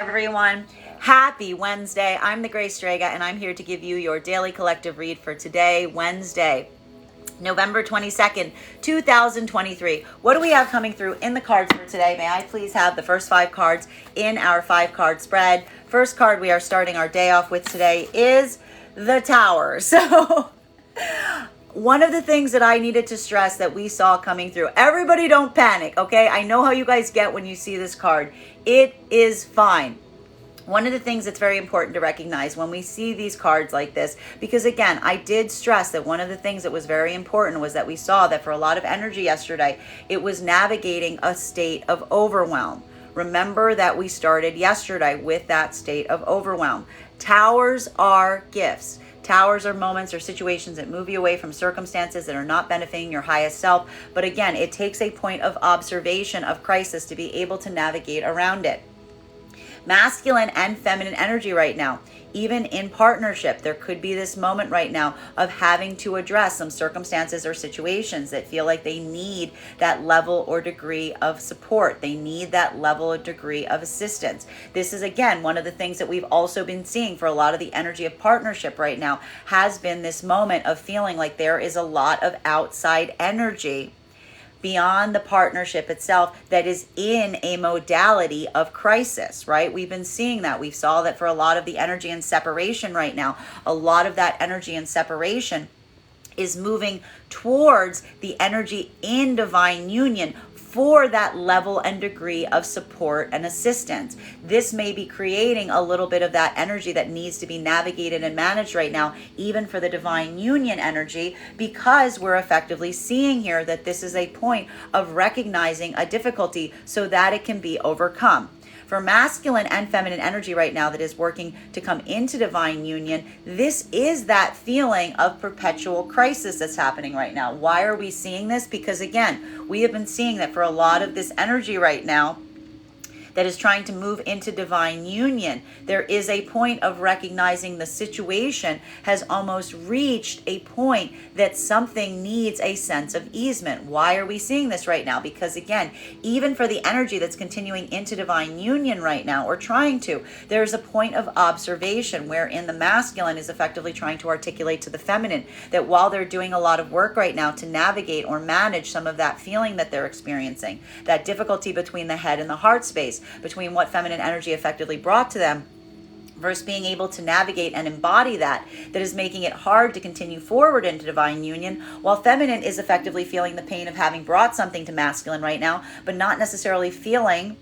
everyone. Happy Wednesday. I'm the Gray Strega, and I'm here to give you your daily collective read for today, Wednesday, November 22nd, 2023. What do we have coming through in the cards for today? May I please have the first 5 cards in our 5-card spread? First card we are starting our day off with today is the Tower. So one of the things that I needed to stress that we saw coming through, everybody don't panic, okay? I know how you guys get when you see this card. It is fine. One of the things that's very important to recognize when we see these cards like this, because again, I did stress that one of the things that was very important was that we saw that for a lot of energy yesterday, it was navigating a state of overwhelm. Remember that we started yesterday with that state of overwhelm. Towers are gifts. Towers are moments or situations that move you away from circumstances that are not benefiting your highest self. But again, it takes a point of observation of crisis to be able to navigate around it. Masculine and feminine energy right now, even in partnership, there could be this moment right now of having to address some circumstances or situations that feel like they need that level or degree of support. They need that level or degree of assistance. This is, again, one of the things that we've also been seeing for a lot of the energy of partnership right now has been this moment of feeling like there is a lot of outside energy beyond the partnership itself that is in a modality of crisis, right? We've been seeing that. We saw that for a lot of the energy and separation right now, a lot of that energy and separation is moving towards the energy in divine union for that level and degree of support and assistance. This may be creating a little bit of that energy that needs to be navigated and managed right now, even for the divine union energy, because we're effectively seeing here that this is a point of recognizing a difficulty so that it can be overcome. For masculine and feminine energy right now that is working to come into divine union, this is that feeling of perpetual crisis that's happening right now. Why are we seeing this? Because again, we have been seeing that for a lot of this energy right now that is trying to move into divine union, there is a point of recognizing the situation has almost reached a point that something needs a sense of easement. Why are we seeing this right now? Because again, even for the energy that's continuing into divine union right now, or trying to, there's a point of observation wherein the masculine is effectively trying to articulate to the feminine that while they're doing a lot of work right now to navigate or manage some of that feeling that they're experiencing, that difficulty between the head and the heart space, between what feminine energy effectively brought to them versus being able to navigate and embody that is making it hard to continue forward into divine union, while feminine is effectively feeling the pain of having brought something to masculine right now, but not necessarily feeling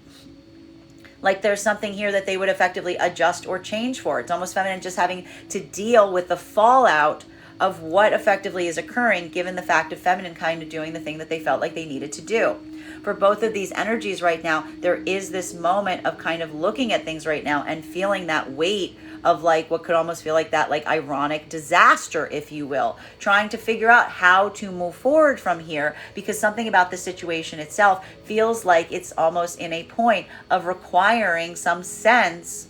like there's something here that they would effectively adjust or change for. It's almost feminine just having to deal with the fallout of what effectively is occurring, given the fact of feminine kind of doing the thing that they felt like they needed to do. For both of these energies right now, there is this moment of kind of looking at things right now and feeling that weight of like what could almost feel like that like ironic disaster, if you will, trying to figure out how to move forward from here, because something about the situation itself feels like it's almost in a point of requiring some sense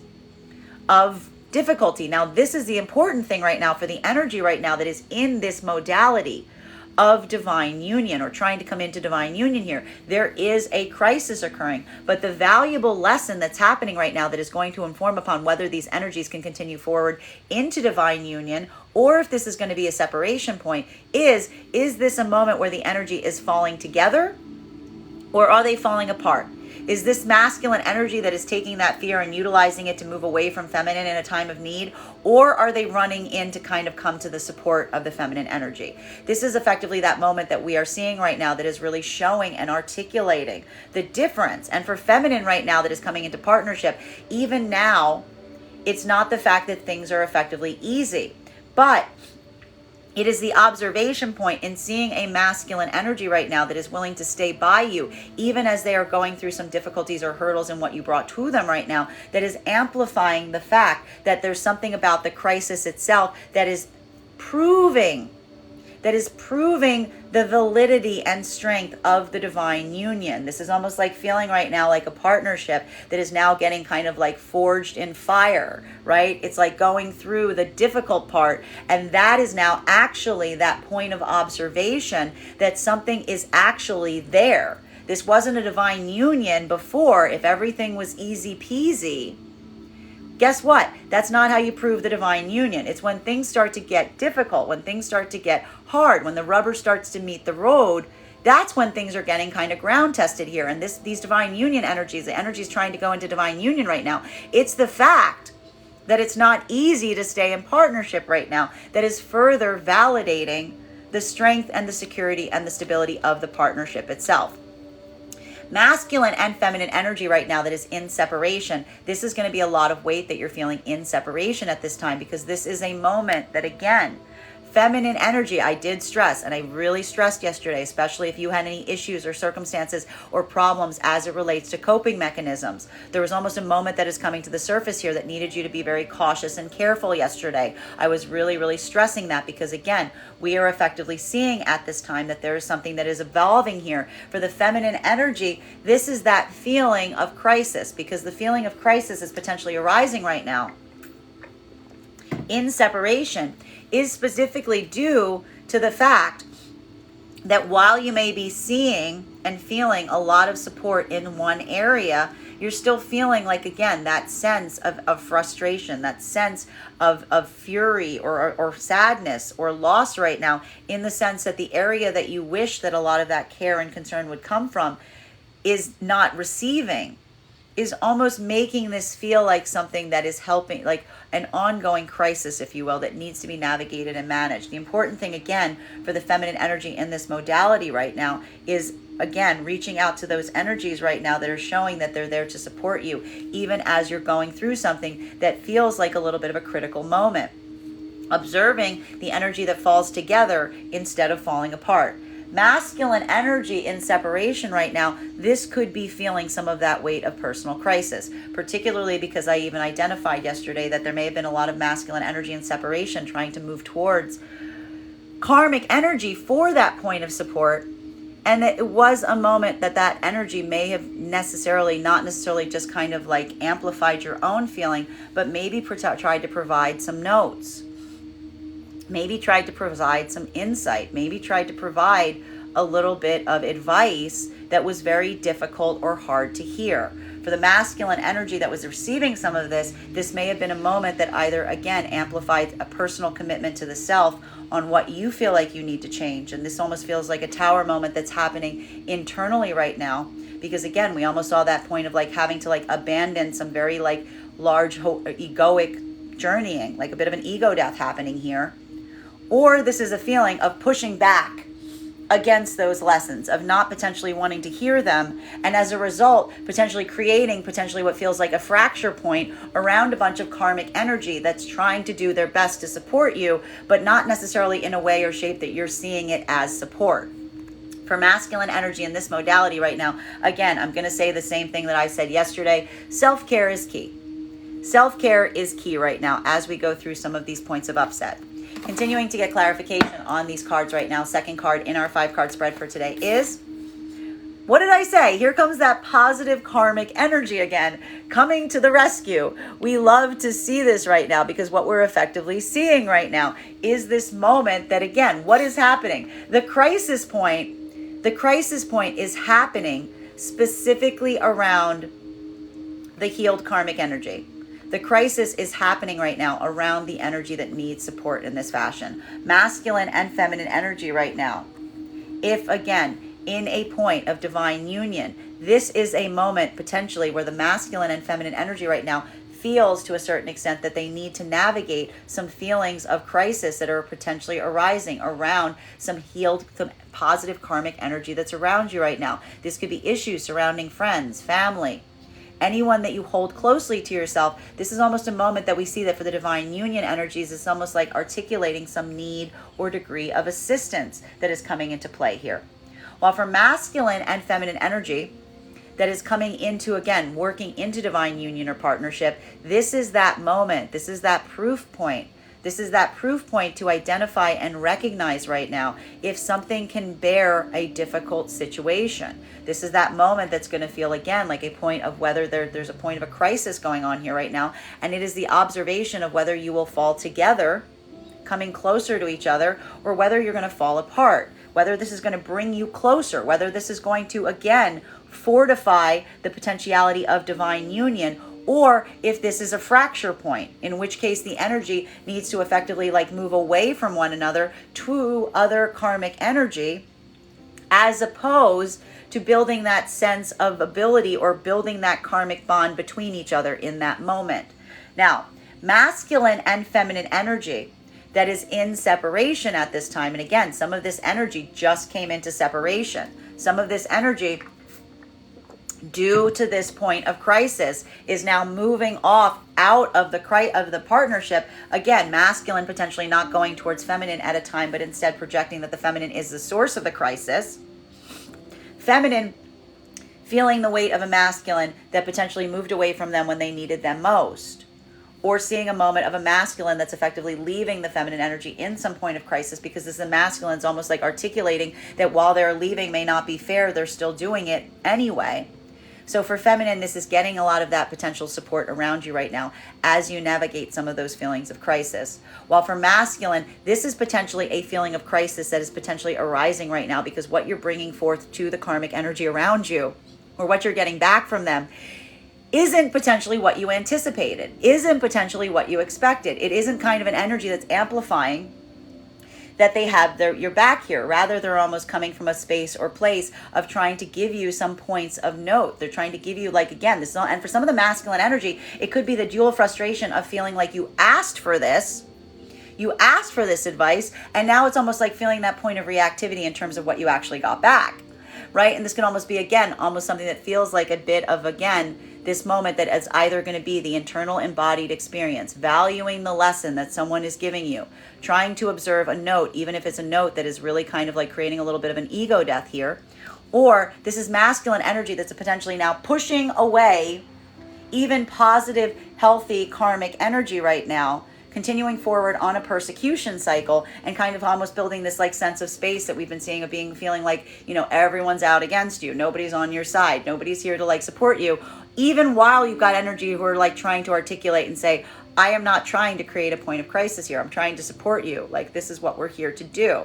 of difficulty. Now, this is the important thing right now for the energy right now that is in this modality of divine union, or trying to come into divine union here. There is a crisis occurring, but the valuable lesson that's happening right now that is going to inform upon whether these energies can continue forward into divine union, or if this is going to be a separation point, is this a moment where the energy is falling together, or are they falling apart? Is this masculine energy that is taking that fear and utilizing it to move away from feminine in a time of need? Or are they running in to kind of come to the support of the feminine energy? This is effectively that moment that we are seeing right now that is really showing and articulating the difference. And for feminine right now that is coming into partnership, even now, it's not the fact that things are effectively easy, but it is the observation point in seeing a masculine energy right now that is willing to stay by you, even as they are going through some difficulties or hurdles in what you brought to them right now, that is amplifying the fact that there's something about the crisis itself that is proving the validity and strength of the divine union. This is almost like feeling right now like a partnership that is now getting kind of like forged in fire, right? It's like going through the difficult part, and that is now actually that point of observation that something is actually there. This wasn't a divine union before. If everything was easy peasy, Guess what? That's not how you prove the divine union. It's when things start to get difficult, when things start to get hard, when the rubber starts to meet the road, that's when things are getting kind of ground tested here. And these divine union energies, the energies trying to go into divine union right now, it's the fact that it's not easy to stay in partnership right now that is further validating the strength and the security and the stability of the partnership itself. Masculine and feminine energy right now that is in separation, this is going to be a lot of weight that you're feeling in separation at this time, because this is a moment that, again, feminine energy, I did stress, and I really stressed yesterday, especially if you had any issues or circumstances or problems as it relates to coping mechanisms. There was almost a moment that is coming to the surface here that needed you to be very cautious and careful yesterday. I was really, really stressing that because, again, we are effectively seeing at this time that there is something that is evolving here. For the feminine energy, this is that feeling of crisis, because the feeling of crisis is potentially arising right now in separation, is specifically due to the fact that while you may be seeing and feeling a lot of support in one area, you're still feeling like, again, that sense of frustration, that sense of fury or sadness or loss right now, in the sense that the area that you wish that a lot of that care and concern would come from is not receiving, is almost making this feel like something that is helping, like an ongoing crisis, if you will, that needs to be navigated and managed. The important thing, again, for the feminine energy in this modality right now is, again, reaching out to those energies right now that are showing that they're there to support you, even as you're going through something that feels like a little bit of a critical moment. Observing the energy that falls together instead of falling apart. Masculine energy in separation right now, this could be feeling some of that weight of personal crisis, particularly because I even identified yesterday that there may have been a lot of masculine energy in separation trying to move towards karmic energy for that point of support. And it was a moment that energy may have not necessarily just kind of like amplified your own feeling, but maybe tried to provide some notes. Maybe tried to provide some insight, maybe tried to provide a little bit of advice that was very difficult or hard to hear. For the masculine energy that was receiving some of this may have been a moment that either, again, amplified a personal commitment to the self on what you feel like you need to change. And this almost feels like a tower moment that's happening internally right now. Because, again, we almost saw that point of like having to like abandon some very like large egoic journeying, like a bit of an ego death happening here. Or this is a feeling of pushing back against those lessons, of not potentially wanting to hear them, and as a result, potentially creating what feels like a fracture point around a bunch of karmic energy that's trying to do their best to support you, but not necessarily in a way or shape that you're seeing it as support. For masculine energy in this modality right now, again, I'm going to say the same thing that I said yesterday. Self-care is key. Self-care is key right now as we go through some of these points of upset. Continuing to get clarification on these cards right now. Second card in our 5-card spread for today is, what did I say? Here comes that positive karmic energy again, coming to the rescue. We love to see this right now, because what we're effectively seeing right now is this moment that, again, what is happening? The crisis point is happening specifically around the healed karmic energy. The crisis is happening right now around the energy that needs support in this fashion. Masculine and feminine energy right now. If, again, in a point of divine union, this is a moment potentially where the masculine and feminine energy right now feels to a certain extent that they need to navigate some feelings of crisis that are potentially arising around some healed, some positive karmic energy that's around you right now. This could be issues surrounding friends, family, anyone that you hold closely to yourself. This is almost a moment that we see that for the divine union energies, it's almost like articulating some need or degree of assistance that is coming into play here. While for masculine and feminine energy that is coming into, again, working into divine union or partnership, this is that moment. This is that proof point. This is that proof point to identify and recognize right now if something can bear a difficult situation. This is that moment that's going to feel, again, like a point of whether there's a point of a crisis going on here right now. And it is the observation of whether you will fall together, coming closer to each other, or whether you're going to fall apart. Whether this is going to bring you closer, whether this is going to, again, fortify the potentiality of divine union, Or if this is a fracture point, in which case the energy needs to effectively like move away from one another to other karmic energy, as opposed to building that sense of ability or building that karmic bond between each other in that moment. Now, masculine and feminine energy that is in separation at this time, and again, some of this energy just came into separation. Some of this energy, due to this point of crisis, is now moving off out of the partnership. Again, masculine potentially not going towards feminine at a time, but instead projecting that the feminine is the source of the crisis. Feminine feeling the weight of a masculine that potentially moved away from them when they needed them most. Or seeing a moment of a masculine that's effectively leaving the feminine energy in some point of crisis, because this is masculine's almost like articulating that while they're leaving may not be fair, they're still doing it anyway. So for feminine, this is getting a lot of that potential support around you right now as you navigate some of those feelings of crisis. While for masculine, this is potentially a feeling of crisis that is potentially arising right now, because what you're bringing forth to the karmic energy around you, or what you're getting back from them, isn't potentially what you anticipated, isn't potentially what you expected. It isn't kind of an energy that's amplifying that they have your back here. Rather, they're almost coming from a space or place of trying to give you some points of note. They're trying to give you, like, again, this is not, and for some of the masculine energy, it could be the dual frustration of feeling like you asked for this advice, and now it's almost like feeling that point of reactivity in terms of what you actually got back, right? And this can almost be, again, almost something that feels like a bit of, again, this moment that is either going to be the internal embodied experience, valuing the lesson that someone is giving you, trying to observe a note, even if it's a note that is really kind of like creating a little bit of an ego death here, or this is masculine energy that's potentially now pushing away even positive, healthy karmic energy right now, continuing forward on a persecution cycle, and kind of almost building this like sense of space that we've been seeing of feeling like, everyone's out against you. Nobody's on your side. Nobody's here to like support you. Even while you've got energy who are like trying to articulate and say, I am not trying to create a point of crisis here. I'm trying to support you. Like, this is what we're here to do.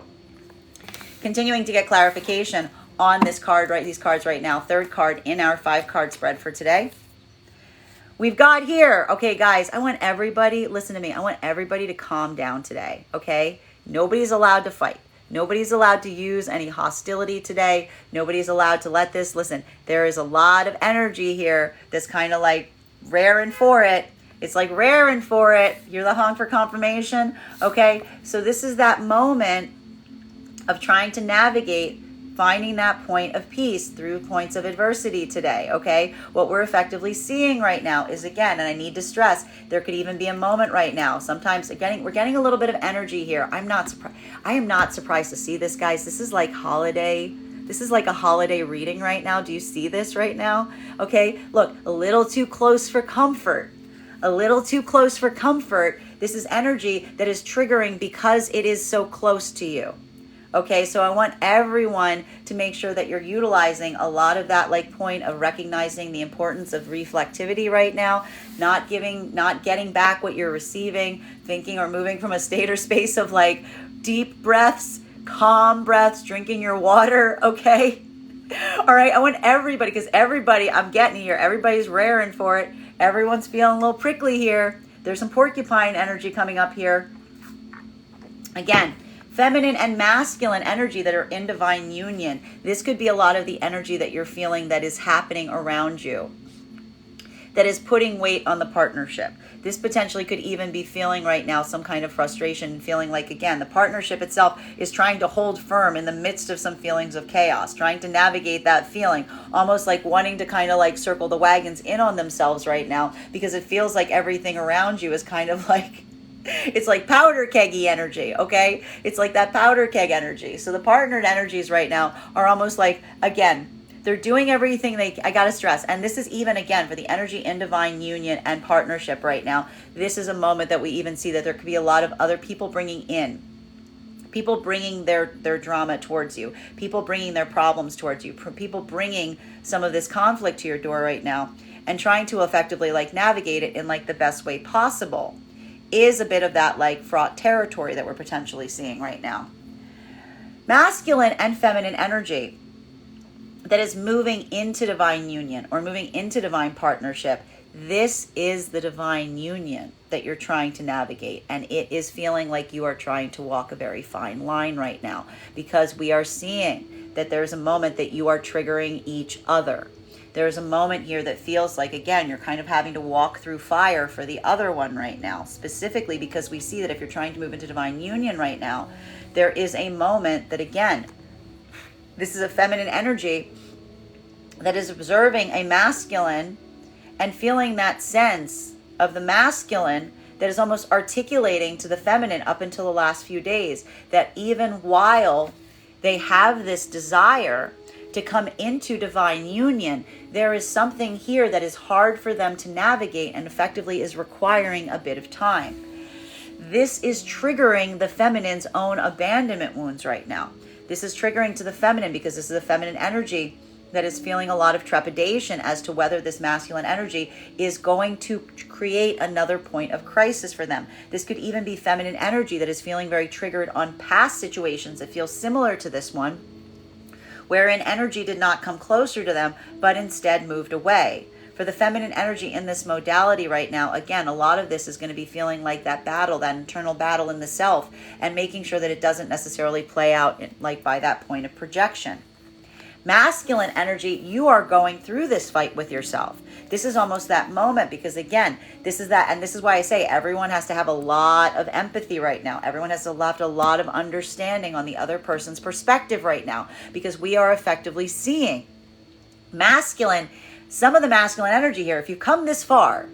Continuing to get clarification on this card, right? These cards right now. Third card in our 5-card spread for today. We've got here, okay, guys, I want everybody, listen to me, I want everybody to calm down today, okay? Nobody's allowed to fight. Nobody's allowed to use any hostility today. Nobody's allowed to let this, listen, there is a lot of energy here that's kind of like raring for it. It's like raring for it. You're the honk for confirmation, okay? So this is that moment of trying to navigate finding that point of peace through points of adversity today, okay? What we're effectively seeing right now is, again, and I need to stress, there could even be a moment right now. Sometimes, again, we're getting a little bit of energy here. I am not surprised to see this, guys. This is like holiday. This is like a holiday reading right now. Do you see this right now? Okay, look, a little too close for comfort. A little too close for comfort. This is energy that is triggering because it is so close to you. Okay, so I want everyone to make sure that you're utilizing a lot of that like point of recognizing the importance of reflectivity right now, not getting back what you're receiving, thinking or moving from a state or space of like deep breaths, calm breaths, drinking your water, okay? All right, I want everybody, because everybody, I'm getting here, everybody's raring for it. Everyone's feeling a little prickly here. There's some porcupine energy coming up here. Again, feminine and masculine energy that are in divine union. This could be a lot of the energy that you're feeling that is happening around you, that is putting weight on the partnership. This potentially could even be feeling right now some kind of frustration, feeling like, again, the partnership itself is trying to hold firm in the midst of some feelings of chaos, trying to navigate that feeling, almost like wanting to kind of like circle the wagons in on themselves right now, because it feels like everything around you is kind of like, it's like powder keggy energy, okay? It's like that powder keg energy. So the partnered energies right now are almost like, again, they're doing everything I gotta stress. And this is even, again, for the energy in divine union and partnership right now. This is a moment that we even see that there could be a lot of other people bringing their drama towards you, people bringing their problems towards you, people bringing some of this conflict to your door right now, and trying to effectively like navigate it in like the best way possible. Is a bit of that like fraught territory that we're potentially seeing right now. Masculine and feminine energy that is moving into divine union or moving into divine partnership. This is the divine union that you're trying to navigate, and it is feeling like you are trying to walk a very fine line right now, because we are seeing that there's a moment that you are triggering each other. There's a moment here that feels like, again, you're kind of having to walk through fire for the other one right now, specifically because we see that if you're trying to move into divine union right now, there is a moment that, again, this is a feminine energy that is observing a masculine and feeling that sense of the masculine that is almost articulating to the feminine up until the last few days, that even while they have this desire to come into divine union, there is something here that is hard for them to navigate and effectively is requiring a bit of time. This is triggering the feminine's own abandonment wounds right now. This is triggering to the feminine because this is a feminine energy that is feeling a lot of trepidation as to whether this masculine energy is going to create another point of crisis for them. This could even be feminine energy that is feeling very triggered on past situations that feel similar to this one, wherein energy did not come closer to them, but instead moved away. For the feminine energy in this modality right now, again, a lot of this is going to be feeling like that battle, that internal battle in the self, and making sure that it doesn't necessarily play out like by that point of projection. Masculine energy, you are going through this fight with yourself. This is almost that moment because, again, this is that, and this is why I say everyone has to have a lot of empathy right now. Everyone has to have a lot of understanding on the other person's perspective right now, because we are effectively seeing masculine, some of the masculine energy here. If you've come this far,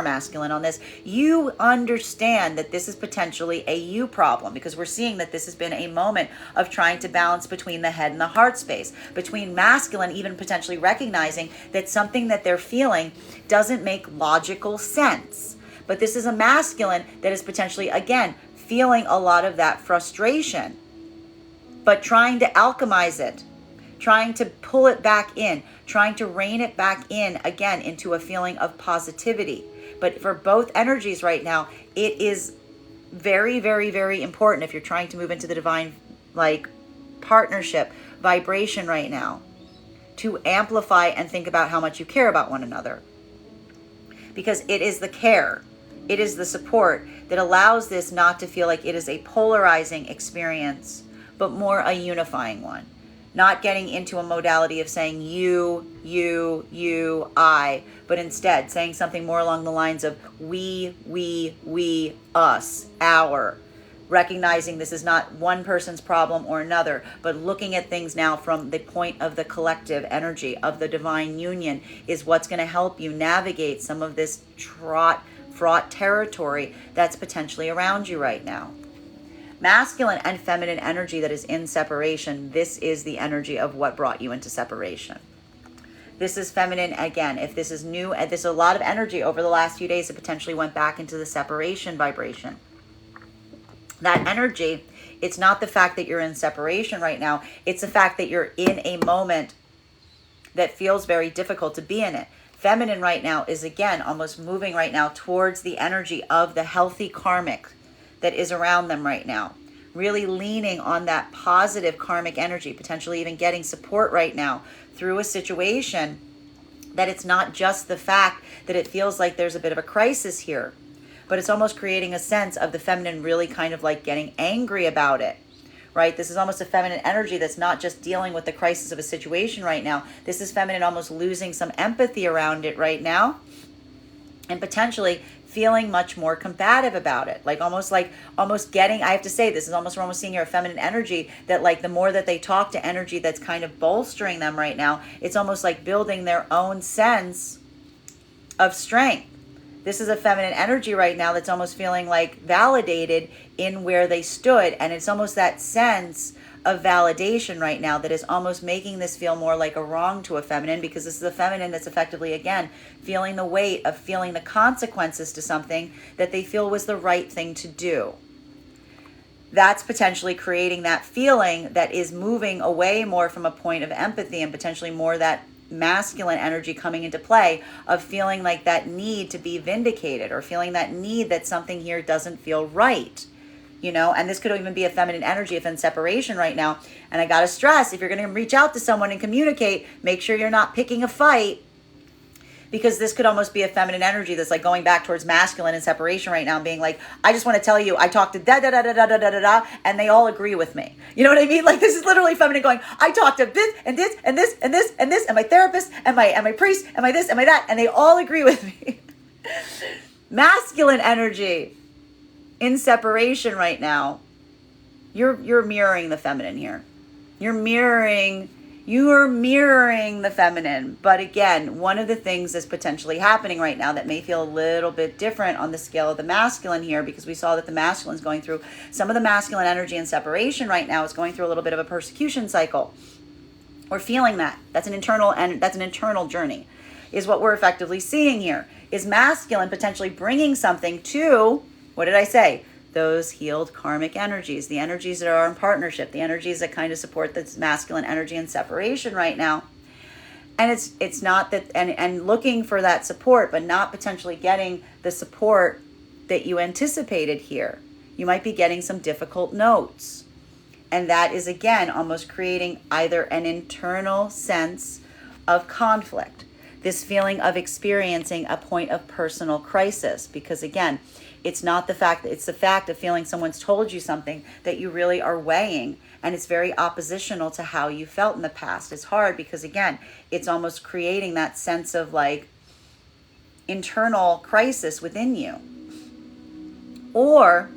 masculine, on this, you understand that this is potentially a you problem, because we're seeing that this has been a moment of trying to balance between the head and the heart space, between masculine even potentially recognizing that something that they're feeling doesn't make logical sense. But this is a masculine that is potentially, again, feeling a lot of that frustration, but trying to alchemize it, trying to pull it back in, trying to rein it back in again into a feeling of positivity. But for both energies right now, it is very, very, very important if you're trying to move into the divine partnership vibration right now, to amplify and think about how much you care about one another. Because it is the care, it is the support that allows this not to feel like it is a polarizing experience, but more a unifying one. Not getting into a modality of saying you, I, but instead saying something more along the lines of we, us, our. Recognizing this is not one person's problem or another, but looking at things now from the point of the collective energy of the divine union is what's going to help you navigate some of this fraught territory that's potentially around you right now. Masculine and feminine energy that is in separation, this is the energy of what brought you into separation. This is feminine again. If this is new, there's a lot of energy over the last few days that potentially went back into the separation vibration. That energy, it's not the fact that you're in separation right now, it's the fact that you're in a moment that feels very difficult to be in it. Feminine right now is, again, almost moving right now towards the energy of the healthy karmic that is around them right now. Really leaning on that positive karmic energy, potentially even getting support right now through a situation that it's not just the fact that it feels like there's a bit of a crisis here, but it's almost creating a sense of the feminine really kind of like getting angry about it, right? This is almost a feminine energy that's not just dealing with the crisis of a situation right now. This is feminine almost losing some empathy around it right now, and potentially feeling much more combative about it. Almost getting, I have to say, this is almost, we're almost seeing here a feminine energy that the more that they talk to energy that's kind of bolstering them right now, it's almost like building their own sense of strength. This is a feminine energy right now that's almost feeling like validated in where they stood. And it's almost that sense of validation right now that is almost making this feel more like a wrong to a feminine, because this is a feminine that's effectively, again, feeling the weight of feeling the consequences to something that they feel was the right thing to do. That's potentially creating that feeling that is moving away more from a point of empathy, and potentially more that masculine energy coming into play of feeling like that need to be vindicated, or feeling that need that something here doesn't feel right. And this could even be a feminine energy if in separation right now. And I got to stress, if you're going to reach out to someone and communicate, make sure you're not picking a fight, because this could almost be a feminine energy that's like going back towards masculine and separation right now and being like, I just want to tell you, I talked to da da da da da da da da da, and they all agree with me. You know what I mean? Like, this is literally feminine going, I talked to this and this and this and this and this and my therapist and my priest and my this and my that, and they all agree with me. Masculine energy in separation right now, you're mirroring the feminine here. You're mirroring the feminine. But again, one of the things that's potentially happening right now that may feel a little bit different on the scale of the masculine here, because we saw that the masculine is going through some of the masculine energy and separation right now is going through a little bit of a persecution cycle. We're feeling that. That's an internal journey, is what we're effectively seeing here. Is masculine potentially bringing something to, what did I say? Those healed karmic energies, the energies that are in partnership, the energies that kind of support this masculine energy and separation right now. And it's not that, and looking for that support, but not potentially getting the support that you anticipated here. You might be getting some difficult notes. And that is, again, almost creating either an internal sense of conflict, this feeling of experiencing a point of personal crisis. Because again, it's not the fact, it's the fact of feeling someone's told you something that you really are weighing, and it's very oppositional to how you felt in the past. It's hard because again, it's almost creating that sense of like internal crisis within you. Or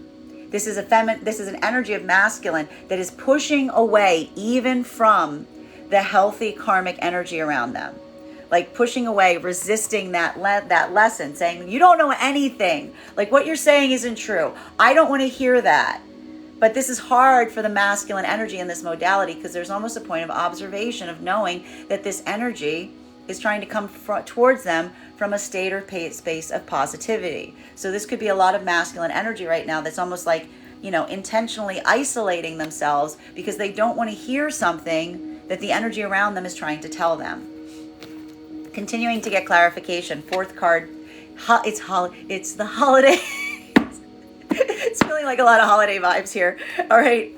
this is an energy of masculine that is pushing away even from the healthy karmic energy around them. Like pushing away, resisting that lesson, saying, you don't know anything. Like what you're saying isn't true. I don't want to hear that. But this is hard for the masculine energy in this modality because there's almost a point of observation of knowing that this energy is trying to come towards them from a state or space of positivity. So this could be a lot of masculine energy right now that's almost like, intentionally isolating themselves because they don't want to hear something that the energy around them is trying to tell them. Continuing to get clarification. Fourth card, it's the holiday. It's feeling like a lot of holiday vibes here. All right.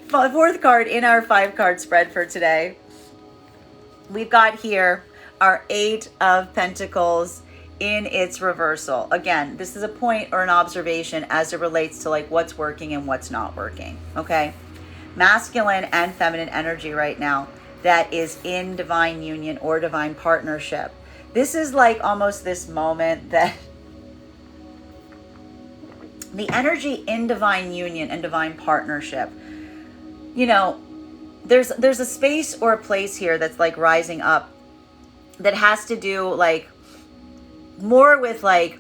Fourth card in our 5-card spread for today. We've got here our 8 of Pentacles in its reversal. Again, this is a point or an observation as it relates to like what's working and what's not working. Okay. Masculine and feminine energy right now that is in divine union or divine partnership. This is like almost this moment that the energy in divine union and divine partnership, there's a space or a place here that's like rising up that has to do like more with like,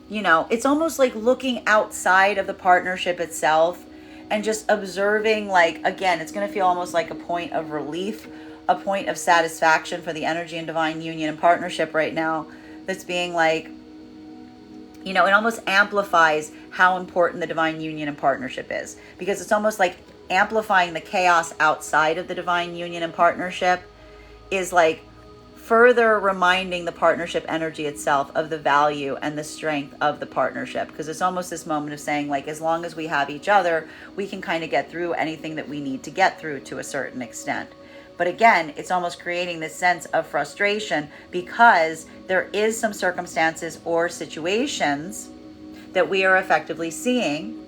it's almost like looking outside of the partnership itself and just observing, like, again, it's going to feel almost like a point of relief, a point of satisfaction for the energy in divine union and partnership right now that's being like, it almost amplifies how important the divine union and partnership is, because it's almost like amplifying the chaos outside of the divine union and partnership is like further reminding the partnership energy itself of the value and the strength of the partnership, because it's almost this moment of saying, like, as long as we have each other, we can kind of get through anything that we need to get through to a certain extent. But again, it's almost creating this sense of frustration because there is some circumstances or situations that we are effectively seeing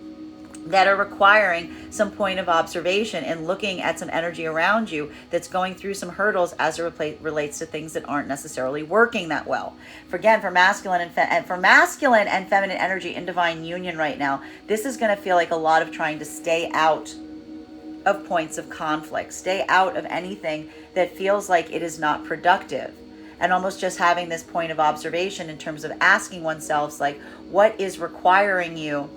that are requiring some point of observation and looking at some energy around you that's going through some hurdles as it relates to things that aren't necessarily working that well. For masculine and feminine energy in divine union right now, this is going to feel like a lot of trying to stay out of points of conflict, stay out of anything that feels like it is not productive, and almost just having this point of observation in terms of asking oneself, like, what is requiring you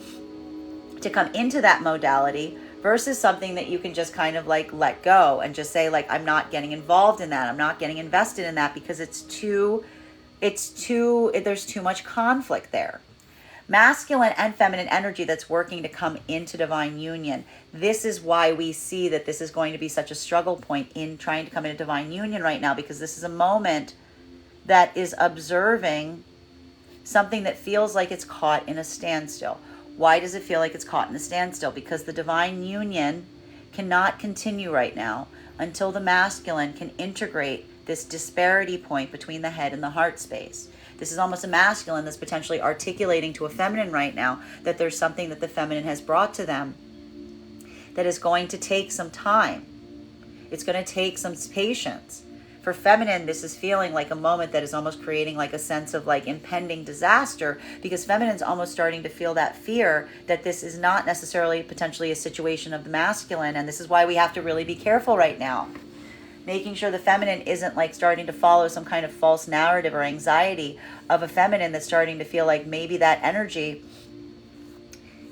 to come into that modality versus something that you can just kind of like let go and just say, like, I'm not getting involved in that. I'm not getting invested in that because there's too much conflict there. Masculine and feminine energy that's working to come into divine union. This is why we see that this is going to be such a struggle point in trying to come into divine union right now, because this is a moment that is observing something that feels like it's caught in a standstill. Why does it feel like it's caught in a standstill? Because the divine union cannot continue right now until the masculine can integrate this disparity point between the head and the heart space. This is almost a masculine that's potentially articulating to a feminine right now that there's something that the feminine has brought to them that is going to take some time. It's going to take some patience. For feminine, this is feeling like a moment that is almost creating like a sense of like impending disaster, because feminine's almost starting to feel that fear that this is not necessarily potentially a situation of the masculine. And this is why we have to really be careful right now. Making sure the feminine isn't like starting to follow some kind of false narrative or anxiety of a feminine that's starting to feel like maybe that energy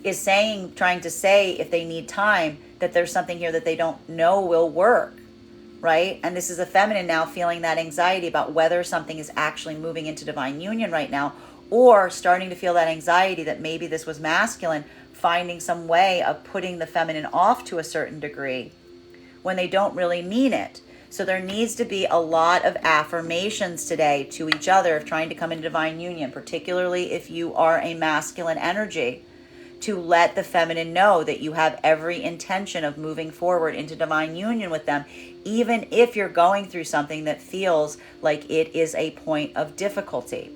is saying, trying to say if they need time, that there's something here that they don't know will work. Right? And this is a feminine now feeling that anxiety about whether something is actually moving into divine union right now, or starting to feel that anxiety that maybe this was masculine finding some way of putting the feminine off to a certain degree when they don't really mean it. So there needs to be a lot of affirmations today to each other of trying to come into divine union, particularly if you are a masculine energy, to let the feminine know that you have every intention of moving forward into divine union with them, even if you're going through something that feels like it is a point of difficulty.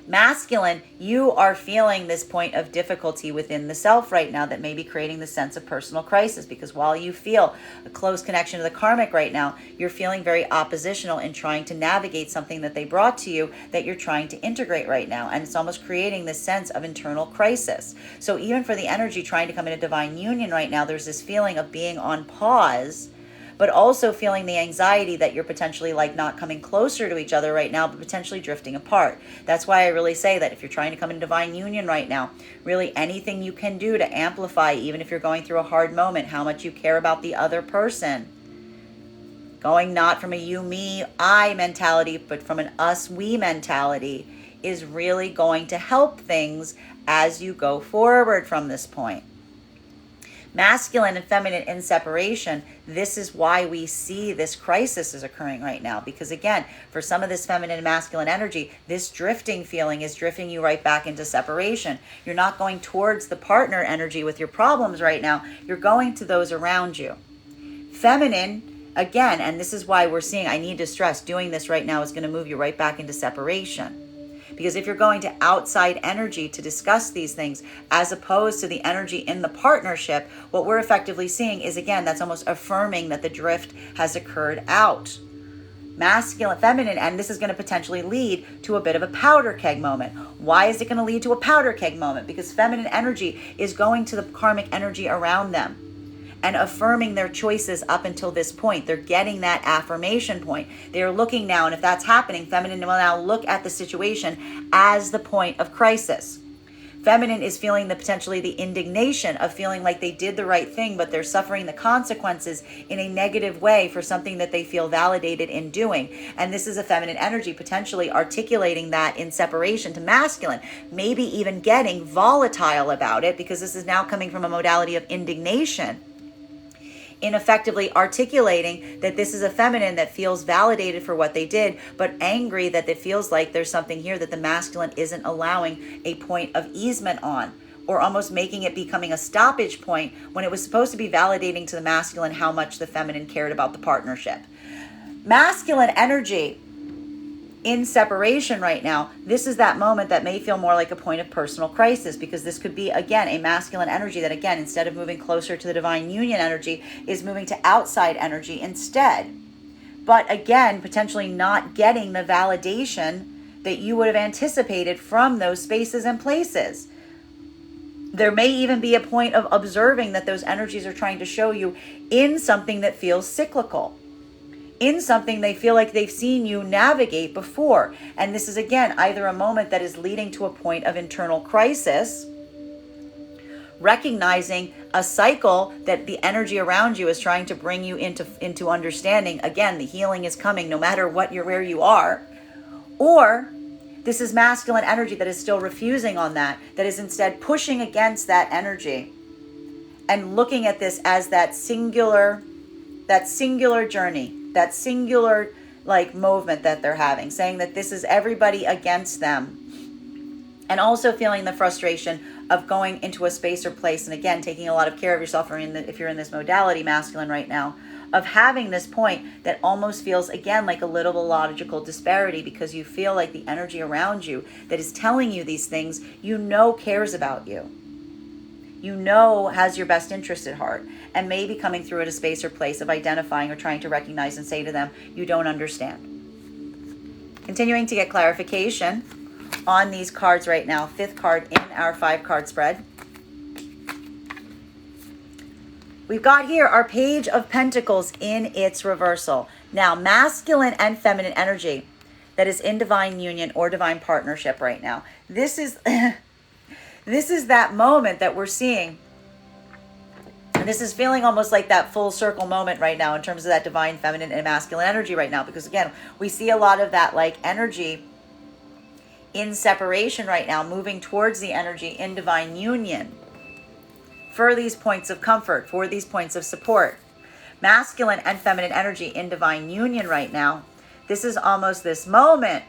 Masculine, you are feeling this point of difficulty within the self right now that may be creating the sense of personal crisis, because while you feel a close connection to the karmic right now, you're feeling very oppositional in trying to navigate something that they brought to you that you're trying to integrate right now. And it's almost creating this sense of internal crisis. So even for the energy trying to come into divine union right now, there's this feeling of being on pause, but also feeling the anxiety that you're potentially like not coming closer to each other right now, but potentially drifting apart. That's why I really say that if you're trying to come in divine union right now, really anything you can do to amplify, even if you're going through a hard moment, how much you care about the other person. Going not from a you, me, I mentality, but from an us, we mentality is really going to help things as you go forward from this point. Masculine and feminine in separation, this is why we see this crisis is occurring right now. Because again, for some of this feminine and masculine energy, this drifting feeling is drifting you right back into separation. You're not going towards the partner energy with your problems right now. You're going to those around you. Feminine, again, and this is why we're seeing, I need to stress, doing this right now is going to move you right back into separation. Because if you're going to outside energy to discuss these things, as opposed to the energy in the partnership, what we're effectively seeing is, again, that's almost affirming that the drift has occurred out. Masculine, feminine, and this is going to potentially lead to a bit of a powder keg moment. Why is it going to lead to a powder keg moment? Because feminine energy is going to the karmic energy around them and affirming their choices up until this point. They're getting that affirmation point. They're looking now, and if that's happening, feminine will now look at the situation as the point of crisis. Feminine is feeling potentially the indignation of feeling like they did the right thing, but they're suffering the consequences in a negative way for something that they feel validated in doing. And this is a feminine energy potentially articulating that in separation to masculine, maybe even getting volatile about it, because this is now coming from a modality of indignation, in effectively articulating that this is a feminine that feels validated for what they did, but angry that it feels like there's something here that the masculine isn't allowing a point of easement on, or almost making it becoming a stoppage point when it was supposed to be validating to the masculine how much the feminine cared about the partnership. Masculine energy in separation right now, this is that moment that may feel more like a point of personal crisis, because this could be, again, a masculine energy that, again, instead of moving closer to the divine union energy, is moving to outside energy instead. But again, potentially not getting the validation that you would have anticipated from those spaces and places. There may even be a point of observing that those energies are trying to show you in something that feels cyclical, in something they feel like they've seen you navigate before. And this is, again, either a moment that is leading to a point of internal crisis, recognizing a cycle that the energy around you is trying to bring you into understanding. Again, the healing is coming no matter where you are. Or this is masculine energy that is still refusing on that is instead pushing against that energy and looking at this as that singular journey, that singular movement that they're having, saying that this is everybody against them. And also feeling the frustration of going into a space or place, and again, taking a lot of care of yourself, or if you're in this modality, masculine right now, of having this point that almost feels, again, like a little illogical disparity, because you feel like the energy around you that is telling you these things, cares about you. Has your best interest at heart, and maybe coming through at a space or place of identifying or trying to recognize and say to them, you don't understand. Continuing to get clarification on these cards right now. Fifth card in our 5-card spread. We've got here our Page of Pentacles in its reversal. Now, masculine and feminine energy that is in divine union or divine partnership right now. This is this is that moment that we're seeing. And this is feeling almost like that full circle moment right now in terms of that divine feminine and masculine energy right now, because again, we see a lot of that like energy in separation right now, moving towards the energy in divine union for these points of comfort, for these points of support. Masculine and feminine energy in divine union right now. This is almost this moment.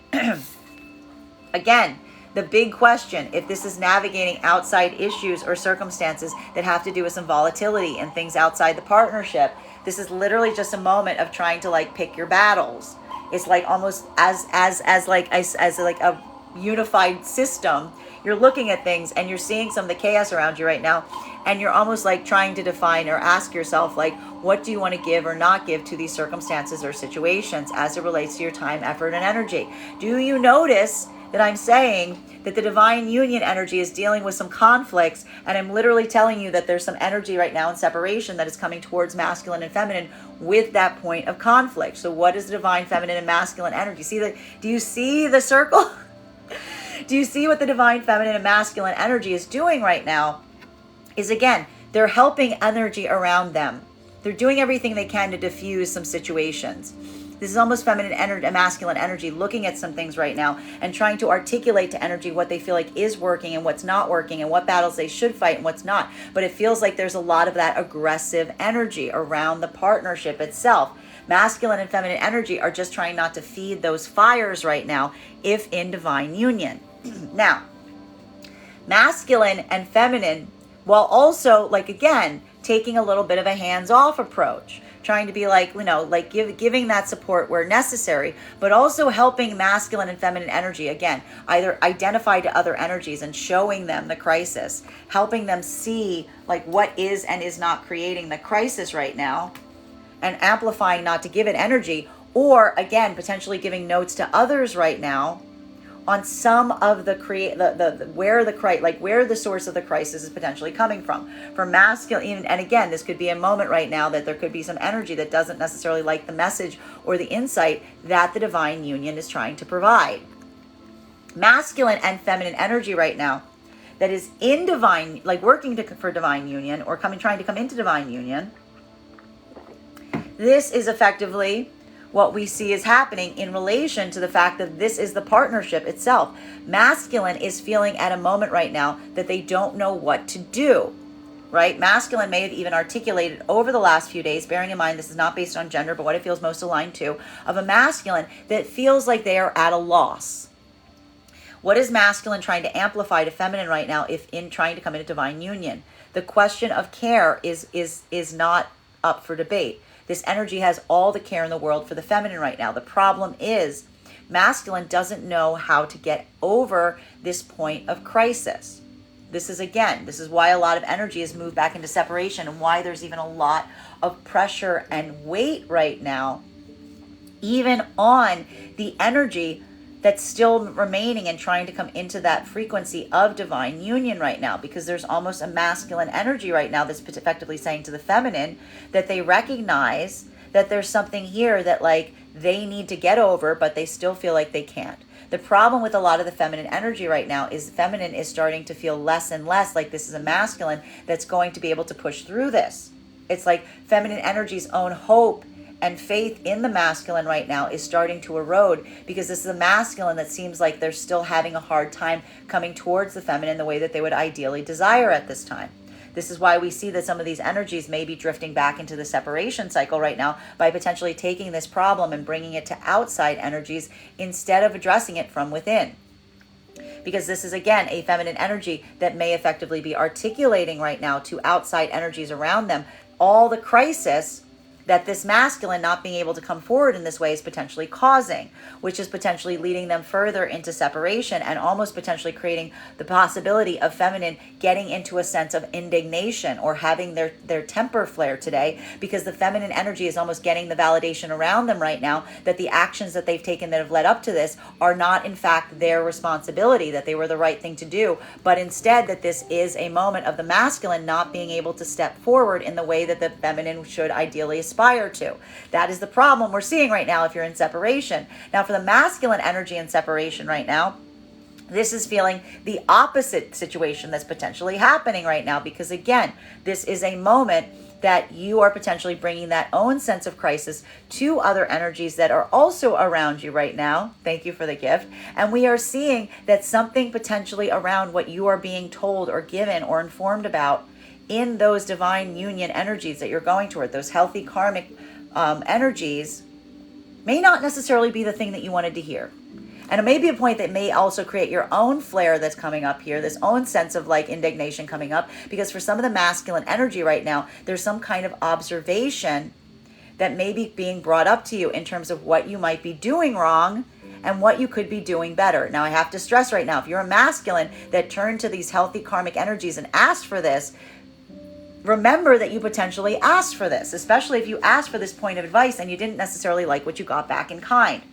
Again, the big question, if this is navigating outside issues or circumstances that have to do with some volatility and things outside the partnership, this is literally just a moment of trying to like pick your battles. It's like almost as like a unified system. You're looking at things and you're seeing some of the chaos around you right now, and you're almost like trying to define or ask yourself, like, what do you want to give or not give to these circumstances or situations as it relates to your time, effort, and energy? Do you notice that I'm saying that the divine union energy is dealing with some conflicts, and I'm literally telling you that there's some energy right now in separation that is coming towards masculine and feminine with that point of conflict. So what is the divine feminine and masculine energy? Do you see the circle? Do you see what the divine feminine and masculine energy is doing right now? Is again, they're helping energy around them. They're doing everything they can to diffuse some situations. This is almost feminine energy and masculine energy looking at some things right now and trying to articulate to energy what they feel like is working and what's not working and what battles they should fight and what's not. But it feels like there's a lot of that aggressive energy around the partnership itself. Masculine and feminine energy are just trying not to feed those fires right now if in divine union. Now, masculine and feminine, while also, like, again, taking a little bit of a hands-off approach, trying to be like, giving that support where necessary, but also helping masculine and feminine energy, again, either identify to other energies and showing them the crisis, helping them see like what is and is not creating the crisis right now, and amplifying not to give it energy, or again, potentially giving notes to others right now on some of the where the source of the crisis is potentially coming from. For masculine, and again, this could be a moment right now that there could be some energy that doesn't necessarily like the message or the insight that the divine union is trying to provide. Masculine and feminine energy right now that is in divine, like working for divine union or trying to come into divine union. This is effectively what we see is happening in relation to the fact that this is the partnership itself. Masculine is feeling at a moment right now that they don't know what to do, right? Masculine may have even articulated over the last few days, bearing in mind this is not based on gender, but what it feels most aligned to, of a masculine that feels like they are at a loss. What is masculine trying to amplify to feminine right now if in trying to come into divine union? The question of care is not up for debate. This energy has all the care in the world for the feminine right now. The problem is masculine doesn't know how to get over this point of crisis. This is why a lot of energy is moved back into separation, and why there's even a lot of pressure and weight right now, even on the energy that's still remaining and trying to come into that frequency of divine union right now, because there's almost a masculine energy right now that's effectively saying to the feminine that they recognize that there's something here that like they need to get over, but they still feel like they can't. The problem with a lot of the feminine energy right now is feminine is starting to feel less and less like this is a masculine that's going to be able to push through this. It's like feminine energy's own hope and faith in the masculine right now is starting to erode, because this is a masculine that seems like they're still having a hard time coming towards the feminine the way that they would ideally desire at this time. This is why we see that some of these energies may be drifting back into the separation cycle right now by potentially taking this problem and bringing it to outside energies instead of addressing it from within. because this is, again, a feminine energy that may effectively be articulating right now to outside energies around them all the crisis that this masculine not being able to come forward in this way is potentially causing, which is potentially leading them further into separation and almost potentially creating the possibility of feminine getting into a sense of indignation or having their temper flare today, because the feminine energy is almost getting the validation around them right now that the actions that they've taken that have led up to this are not in fact their responsibility, that they were the right thing to do, but instead that this is a moment of the masculine not being able to step forward in the way that the feminine should ideally aspire to. That is the problem we're seeing right now if you're in separation. Now, for the masculine energy in separation right now, this is feeling the opposite situation that's potentially happening right now, because again, this is a moment that you are potentially bringing that own sense of crisis to other energies that are also around you right now. Thank you for the gift. And we are seeing that something potentially around what you are being told or given or informed about in those divine union energies that you're going toward, those healthy karmic energies, may not necessarily be the thing that you wanted to hear. And it may be a point that may also create your own flare that's coming up here, this own sense of like indignation coming up, because for some of the masculine energy right now, there's some kind of observation that may be being brought up to you in terms of what you might be doing wrong and what you could be doing better. Now, I have to stress right now, if you're a masculine that turned to these healthy karmic energies and asked for this, remember that you potentially asked for this, especially if you asked for this point of advice and you didn't necessarily like what you got back in kind.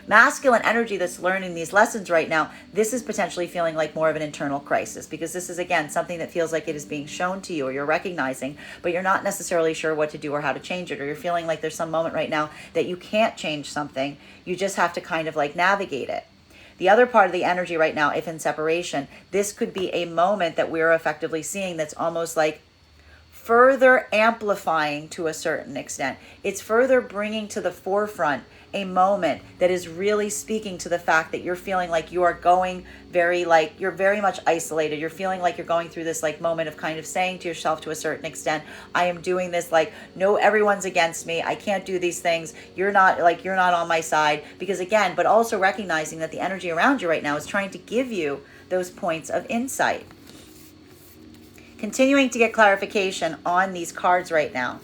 Masculine energy that's learning these lessons right now, this is potentially feeling like more of an internal crisis, because this is, again, something that feels like it is being shown to you or you're recognizing, but you're not necessarily sure what to do or how to change it, or you're feeling like there's some moment right now that you can't change something. You just have to kind of like navigate it. The other part of the energy right now, if in separation, this could be a moment that we're effectively seeing that's almost like further amplifying to a certain extent. It's further bringing to the forefront a moment that is really speaking to the fact that you're feeling like you are going you're very much isolated. You're feeling like you're going through this like moment of kind of saying to yourself to a certain extent, I am doing this, like, no, everyone's against me. I can't do these things. You're not on my side. Because again, but also recognizing that the energy around you right now is trying to give you those points of insight. Continuing to get clarification on these cards right now.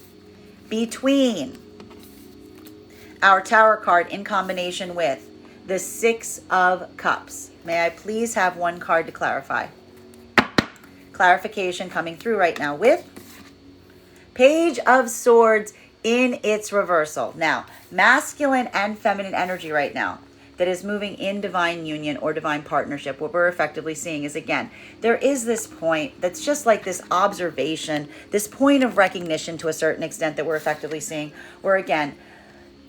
Between our Tower card in combination with the Six of Cups. May I please have one card to clarify? Clarification coming through right now with Page of Swords in its reversal. Now, masculine and feminine energy right now that is moving in divine union or divine partnership. What we're effectively seeing is, again, there is this point that's just like this observation, this point of recognition to a certain extent that we're effectively seeing, where again,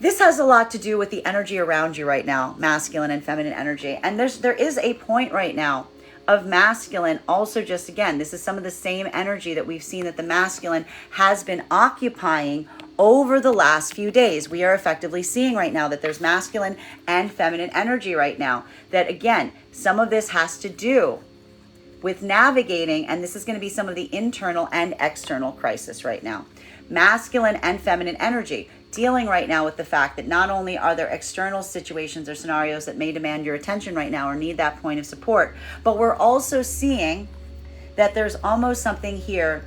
this has a lot to do with the energy around you right now, masculine and feminine energy. And there is a point right now of masculine also, just again, this is some of the same energy that we've seen that the masculine has been occupying over the last few days. We are effectively seeing right now that there's masculine and feminine energy right now. That again, some of this has to do with navigating, and this is going to be some of the internal and external crisis right now. Masculine and feminine energy dealing right now with the fact that not only are there external situations or scenarios that may demand your attention right now or need that point of support, but we're also seeing that there's almost something here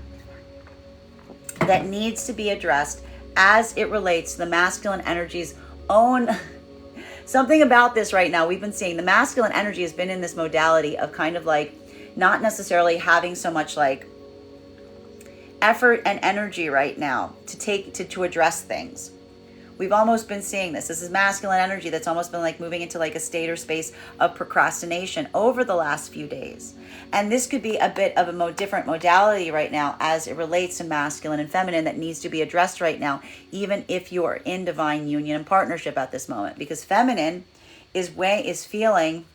that needs to be addressed as it relates to the masculine energy's own something about this right now. We've been seeing the masculine energy has been in this modality of kind of like not necessarily having so much like effort and energy right now to address things. We've almost been seeing this. This is masculine energy that's almost been like moving into like a state or space of procrastination over the last few days. And this could be a bit of a different modality right now as it relates to masculine and feminine that needs to be addressed right now, even if you are in divine union and partnership at this moment. Because feminine is feeling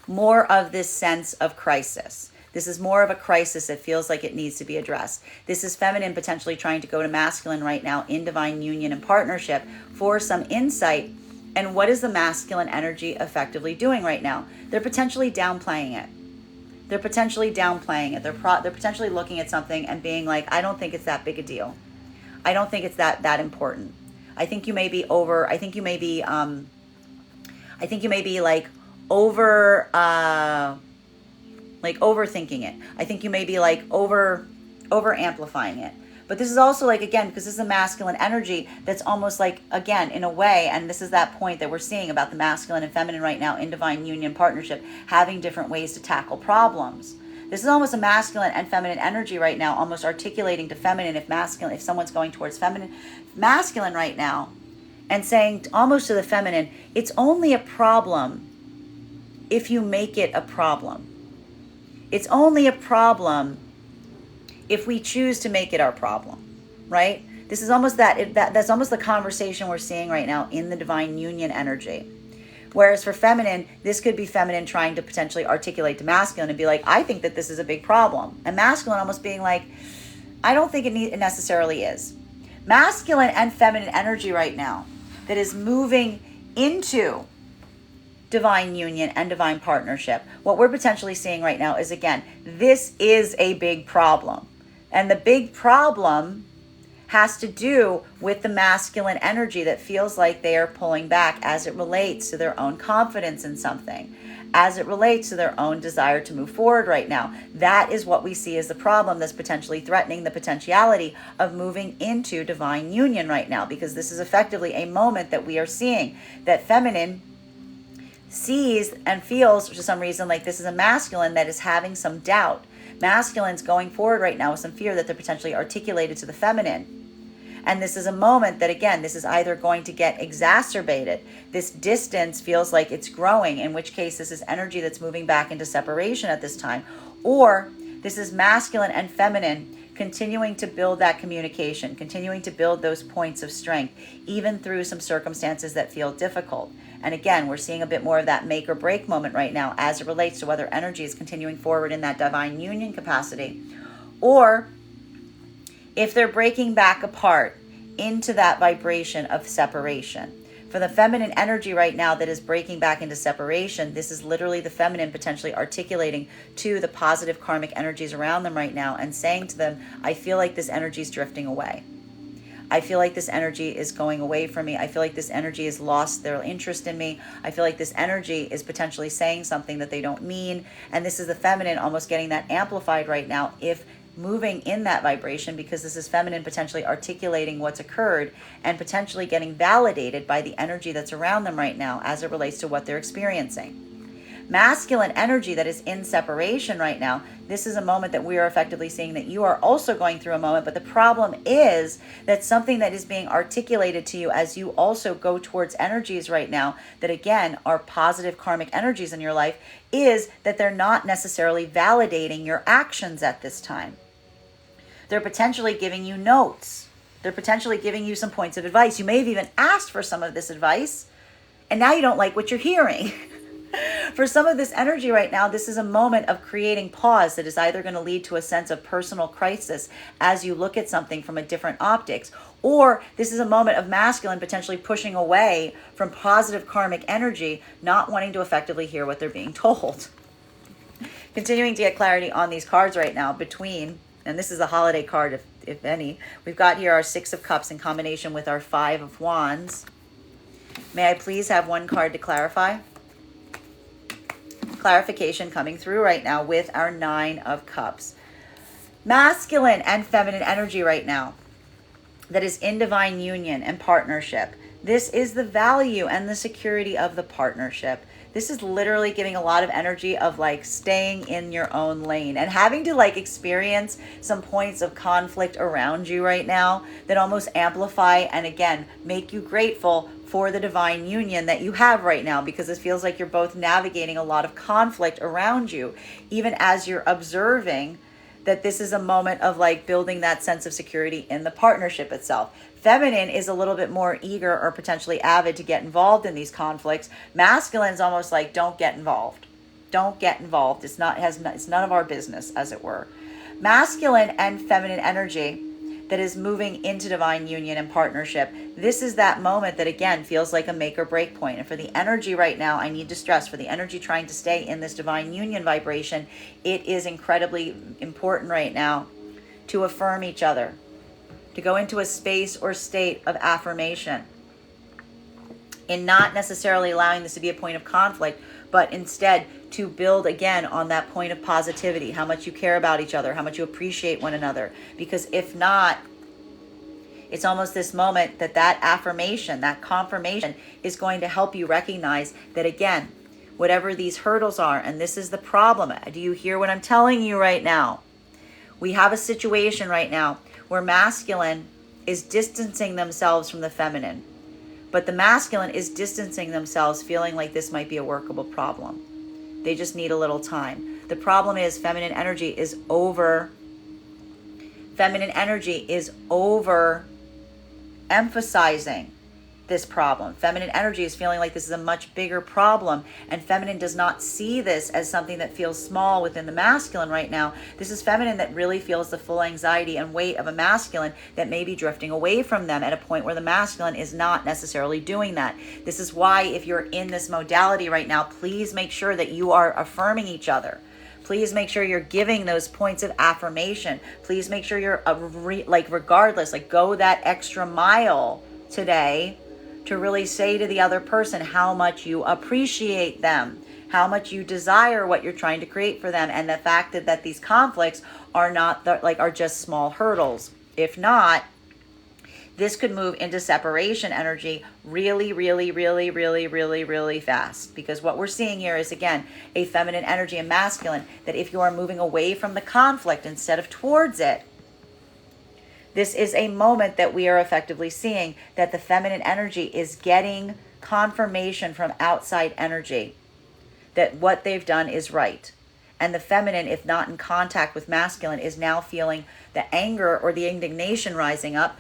more of this sense of crisis. This is more of a crisis that feels like it needs to be addressed. This is feminine potentially trying to go to masculine right now in divine union and partnership for some insight. And what is the masculine energy effectively doing right now? They're potentially downplaying it. They're potentially potentially looking at something and being like, I don't think it's that big a deal. I don't think it's that important. I think you may be like overthinking it. I think you may be like over amplifying it. But this is also like, again, because this is a masculine energy that's almost like, again, in a way, and this is that point that we're seeing about the masculine and feminine right now in divine union partnership, having different ways to tackle problems. This is almost a masculine and feminine energy right now, almost articulating to feminine if someone's going towards masculine right now, and saying almost to the feminine, it's only a problem if you make it a problem. It's only a problem if we choose to make it our problem, right? This is almost that's almost the conversation we're seeing right now in the divine union energy. Whereas for feminine, this could be feminine trying to potentially articulate to masculine and be like, I think that this is a big problem. And masculine almost being like, I don't think it necessarily is. Masculine and feminine energy right now that is moving into divine union and divine partnership. What we're potentially seeing right now is, again, this is a big problem. And the big problem has to do with the masculine energy that feels like they are pulling back as it relates to their own confidence in something, as it relates to their own desire to move forward right now. That is what we see as the problem that's potentially threatening the potentiality of moving into divine union right now, because this is effectively a moment that we are seeing that feminine sees and feels for some reason like this is a masculine that is having some doubt. Masculine's going forward right now with some fear that they're potentially articulated to the feminine. And this is a moment that, again, this is either going to get exacerbated. This distance feels like it's growing, in which case this is energy that's moving back into separation at this time. Or this is masculine and feminine continuing to build that communication, continuing to build those points of strength, even through some circumstances that feel difficult. And again, we're seeing a bit more of that make or break moment right now as it relates to whether energy is continuing forward in that divine union capacity, or if they're breaking back apart into that vibration of separation. For the feminine energy right now that is breaking back into separation, this is literally the feminine potentially articulating to the positive karmic energies around them right now and saying to them, I feel like this energy is drifting away. I feel like this energy is going away from me. I feel like this energy has lost their interest in me. I feel like this energy is potentially saying something that they don't mean. And this is the feminine almost getting that amplified right now, if moving in that vibration, because this is feminine potentially articulating what's occurred and potentially getting validated by the energy that's around them right now as it relates to what they're experiencing. Masculine energy that is in separation right now, this is a moment that we are effectively seeing that you are also going through a moment, but the problem is that something that is being articulated to you as you also go towards energies right now that, again, are positive karmic energies in your life, is that they're not necessarily validating your actions at this time. They're potentially giving you notes. They're potentially giving you some points of advice. You may have even asked for some of this advice, and now you don't like what you're hearing. For some of this energy right now, this is a moment of creating pause that is either going to lead to a sense of personal crisis as you look at something from a different optics, or this is a moment of masculine potentially pushing away from positive karmic energy, not wanting to effectively hear what they're being told. Continuing to get clarity on these cards right now between, and this is a holiday card if any, we've got here our Six of Cups in combination with our Five of Wands. May I please have one card to clarify? Clarification coming through right now with our Nine of Cups. Masculine and feminine energy right now that is in divine union and partnership. This is the value and the security of the partnership. This is literally giving a lot of energy of like staying in your own lane and having to like experience some points of conflict around you right now that almost amplify and again make you grateful for the divine union that you have right now, because it feels like you're both navigating a lot of conflict around you, even as you're observing that this is a moment of like building that sense of security in the partnership itself. Feminine is a little bit more eager or potentially avid to get involved in these conflicts. Masculine is almost like, don't get involved. Don't get involved. It's none of our business, as it were. Masculine and feminine energy that is moving into divine union and partnership. This is that moment that, again, feels like a make or break point. And for the energy right now, I need to stress, for the energy trying to stay in this divine union vibration, it is incredibly important right now to affirm each other, to go into a space or state of affirmation, in not necessarily allowing this to be a point of conflict, but instead to build again on that point of positivity, how much you care about each other, how much you appreciate one another. Because if not, it's almost this moment that affirmation, that confirmation is going to help you recognize that, again, whatever these hurdles are, and this is the problem. Do you hear what I'm telling you right now? We have a situation right now where masculine is distancing themselves from the feminine, but the masculine is distancing themselves feeling like this might be a workable problem. They just need a little time. The problem is feminine energy is over emphasizing this problem. Feminine energy is feeling like this is a much bigger problem, and feminine does not see this as something that feels small within the masculine right now. This is feminine that really feels the full anxiety and weight of a masculine that may be drifting away from them at a point where the masculine is not necessarily doing that. This is why, if you're in this modality right now, please make sure that you are affirming each other. Please make sure you're giving those points of affirmation. Please make sure you're regardless, go that extra mile today to really say to the other person how much you appreciate them, how much you desire what you're trying to create for them, and the fact that these conflicts are not are just small hurdles. If not, this could move into separation energy really, really, really, really, really, really fast. Because what we're seeing here is, again, a feminine energy and masculine, that if you are moving away from the conflict instead of towards it, this is a moment that we are effectively seeing that the feminine energy is getting confirmation from outside energy that what they've done is right. And the feminine, if not in contact with masculine, is now feeling the anger or the indignation rising up,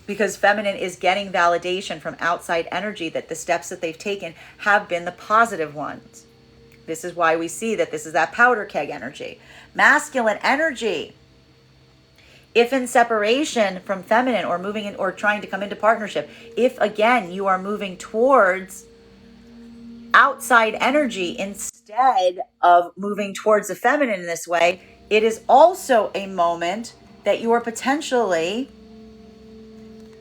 because feminine is getting validation from outside energy that the steps that they've taken have been the positive ones. This is why we see that this is that powder keg energy. Masculine energy, if in separation from feminine or moving in or trying to come into partnership, if again you are moving towards outside energy instead of moving towards the feminine in this way, it is also a moment that you are potentially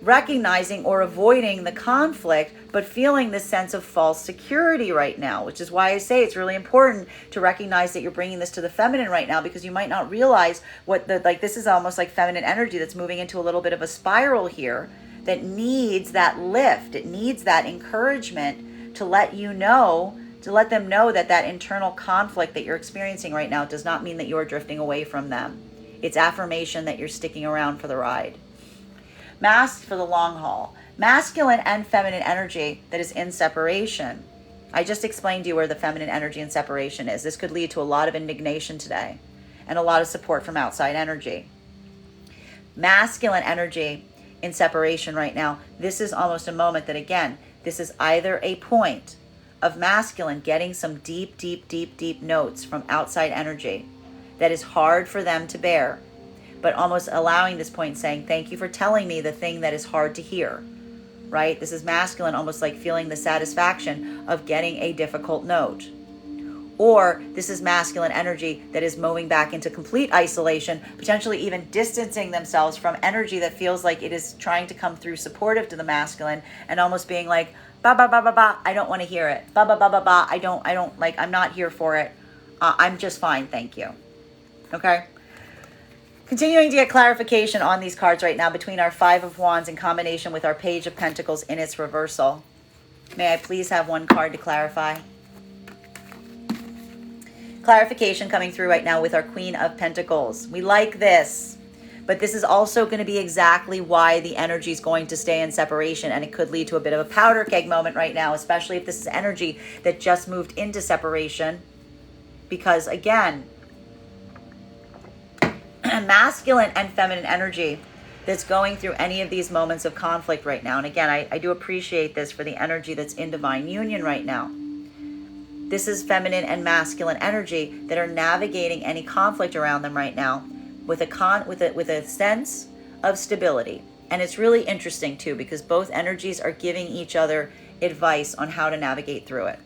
recognizing or avoiding the conflict, but feeling this sense of false security right now, which is why I say it's really important to recognize that you're bringing this to the feminine right now, because you might not realize what this is almost like feminine energy that's moving into a little bit of a spiral here that needs that lift. It needs that encouragement to let them know that that internal conflict that you're experiencing right now does not mean that you are drifting away from them. It's affirmation that you're sticking around for the ride. Masked for the long haul. Masculine and feminine energy that is in separation. I just explained to you where the feminine energy in separation is. This could lead to a lot of indignation today and a lot of support from outside energy. Masculine energy in separation right now. This is almost a moment that, again, this is either a point of masculine getting some deep, deep, deep, deep notes from outside energy that is hard for them to bear, but almost allowing this point, saying, thank you for telling me the thing that is hard to hear, right? This is masculine, almost like feeling the satisfaction of getting a difficult note. Or this is masculine energy that is moving back into complete isolation, potentially even distancing themselves from energy that feels like it is trying to come through supportive to the masculine, and almost being like, ba ba ba ba ba, I don't want to hear it. Ba ba ba ba ba, I don't I'm not here for it. I'm just fine, thank you. Okay? Continuing to get clarification on these cards right now between our Five of Wands in combination with our Page of Pentacles in its reversal. May I please have one card to clarify? Clarification coming through right now with our Queen of Pentacles. We like this, but this is also going to be exactly why the energy is going to stay in separation, and it could lead to a bit of a powder keg moment right now, especially if this is energy that just moved into separation. Because again, masculine and feminine energy that's going through any of these moments of conflict right now. And again, I do appreciate this for the energy that's in divine union right now. This is feminine and masculine energy that are navigating any conflict around them right now with a sense of stability. And it's really interesting too, because both energies are giving each other advice on how to navigate through it.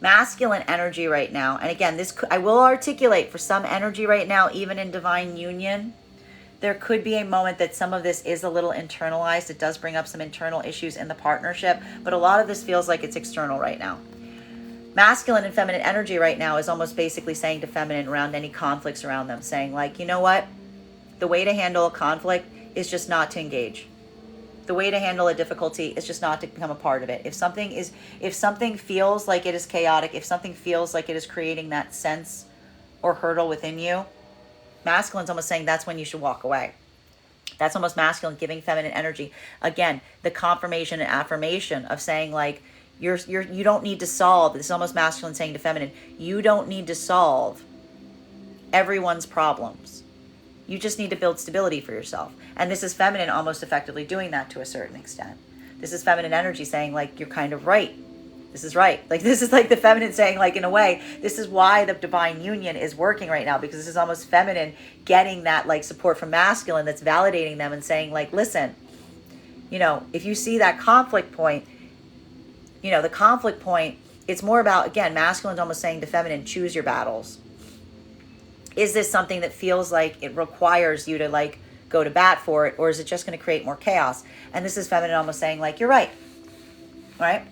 Masculine energy right now, and again, I will articulate for some energy right now, even in divine union, there could be a moment that some of this is a little internalized. It does bring up some internal issues in the partnership, but a lot of this feels like it's external right now. Masculine and feminine energy right now is almost basically saying to feminine around any conflicts around them, saying like, you know what? The way to handle a conflict is just not to engage. The way to handle a difficulty is just not to become a part of it. If something feels like it is chaotic, if something feels like it is creating that sense or hurdle within you, masculine's almost saying that's when you should walk away. That's almost masculine giving feminine energy. Again, the confirmation and affirmation of saying like, you don't need to solve. This is almost masculine saying to feminine, you don't need to solve everyone's problems. You just need to build stability for yourself. And this is feminine almost effectively doing that to a certain extent. This is feminine energy saying like, you're kind of right. This is right. Like this is like the feminine saying like, in a way, this is why the divine union is working right now, because this is almost feminine getting that like support from masculine that's validating them and saying like, listen, if you see that conflict point, the conflict point, it's more about, again, masculine's almost saying to feminine, choose your battles. Is this something that feels like it requires you to like go to bat for it, or is it just going to create more chaos? And this is feminine almost saying like, you're right. Right?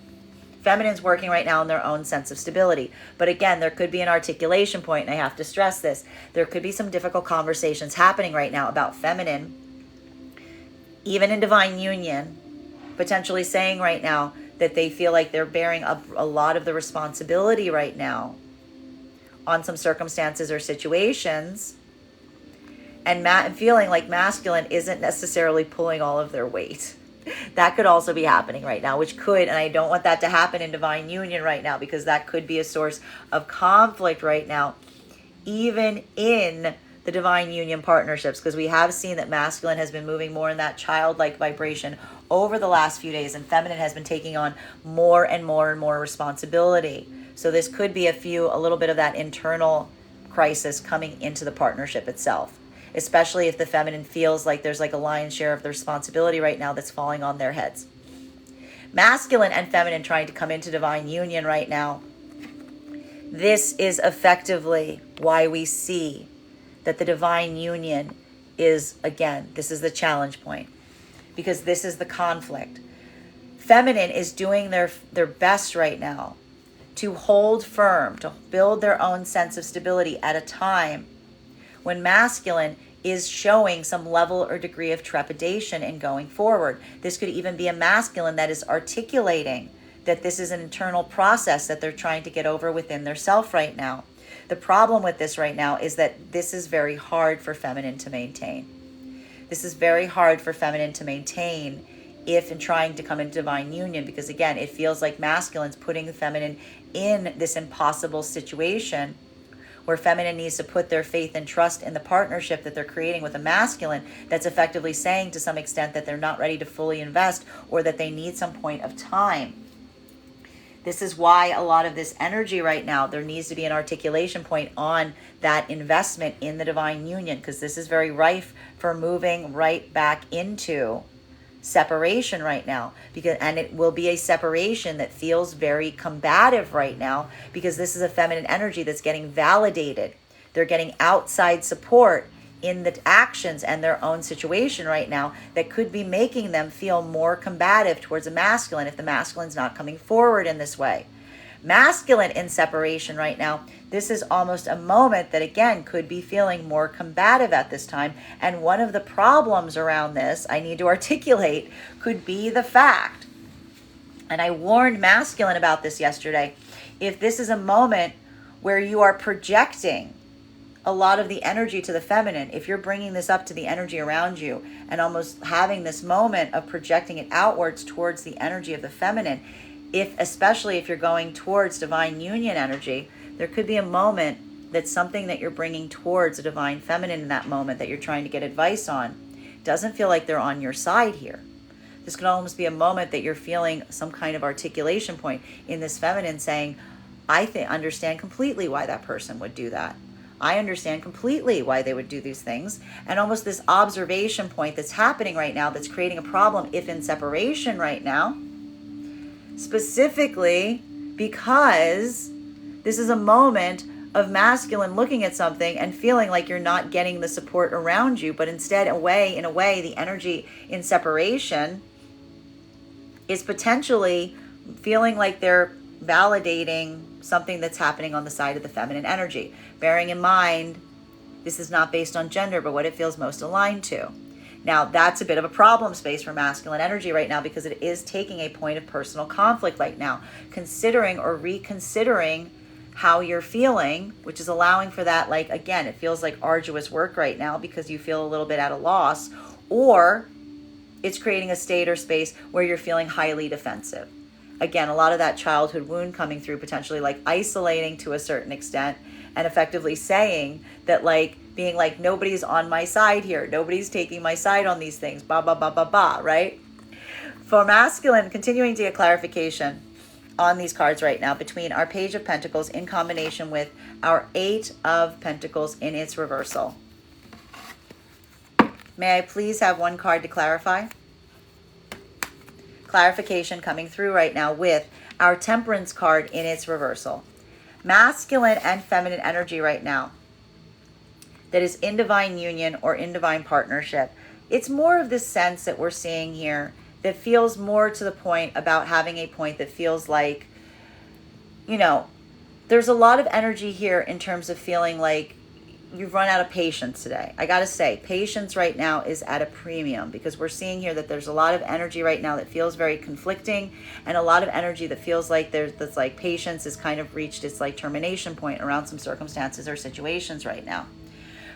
Feminine's working right now in their own sense of stability. But again, there could be an articulation point, and I have to stress this. There could be some difficult conversations happening right now about feminine, even in divine union, potentially saying right now that they feel like they're bearing a lot of the responsibility right now on some circumstances or situations, and feeling like masculine isn't necessarily pulling all of their weight. That could also be happening right now, which could, and I don't want that to happen in divine union right now, because that could be a source of conflict right now, even in the divine union partnerships, because we have seen that masculine has been moving more in that childlike vibration over the last few days, and feminine has been taking on more and more and more responsibility. So this could be a little bit of that internal crisis coming into the partnership itself, especially if the feminine feels like there's like a lion's share of the responsibility right now that's falling on their heads. Masculine and feminine trying to come into divine union right now. This is effectively why we see that the divine union is, again, this is the challenge point, because this is the conflict. Feminine is doing their best right now to hold firm, to build their own sense of stability at a time when masculine is showing some level or degree of trepidation in going forward. This could even be a masculine that is articulating that this is an internal process that they're trying to get over within their self right now. The problem with this right now is that this is very hard for feminine to maintain. This is very hard for feminine to maintain if in trying to come into divine union, because again, it feels like masculine's putting the feminine in this impossible situation where feminine needs to put their faith and trust in the partnership that they're creating with a masculine that's effectively saying to some extent that they're not ready to fully invest, or that they need some point of time. This is why a lot of this energy right now, there needs to be an articulation point on that investment in the divine union, because this is very rife for moving right back into separation right now, and it will be a separation that feels very combative right now, because this is a feminine energy that's getting validated. They're getting outside support in the actions and their own situation right now that could be making them feel more combative towards a masculine if the masculine's not coming forward in this way. Masculine in separation right now, this is almost a moment that again could be feeling more combative at this time. And one of the problems around this, I need to articulate, could be the fact, and I warned masculine about this yesterday, if this is a moment where you are projecting a lot of the energy to the feminine, if you're bringing this up to the energy around you and almost having this moment of projecting it outwards towards the energy of the feminine, especially if you're going towards divine union energy, there could be a moment that's something that you're bringing towards a divine feminine in that moment that you're trying to get advice on. Doesn't feel like they're on your side here. This could almost be a moment that you're feeling some kind of articulation point in this feminine saying, I understand completely why that person would do that. I understand completely why they would do these things. And almost this observation point that's happening right now that's creating a problem if in separation right now, specifically because this is a moment of masculine looking at something and feeling like you're not getting the support around you, but instead in a way, the energy in separation is potentially feeling like they're validating something that's happening on the side of the feminine energy. Bearing in mind, this is not based on gender, but what it feels most aligned to. Now, that's a bit of a problem space for masculine energy right now, because it is taking a point of personal conflict right now, considering or reconsidering how you're feeling, which is allowing for that, like, again, it feels like arduous work right now because you feel a little bit at a loss, or it's creating a state or space where you're feeling highly defensive. Again, a lot of that childhood wound coming through, potentially like isolating to a certain extent, and effectively saying that, like, being like, nobody's on my side here, nobody's taking my side on these things, ba ba ba ba ba, right? For masculine, continuing to get clarification on these cards right now between our Page of Pentacles in combination with our Eight of Pentacles in its reversal. May I please have one card to clarify? Clarification coming through right now with our Temperance card in its reversal. Masculine and feminine energy right now that is in divine union or in divine partnership. It's more of this sense that we're seeing here that feels more to the point about having a point that feels like, you know, there's a lot of energy here in terms of feeling like you've run out of patience today. I gotta say, patience right now is at a premium, because we're seeing here that there's a lot of energy right now that feels very conflicting, and a lot of energy that feels like that's like patience has kind of reached its like termination point around some circumstances or situations right now.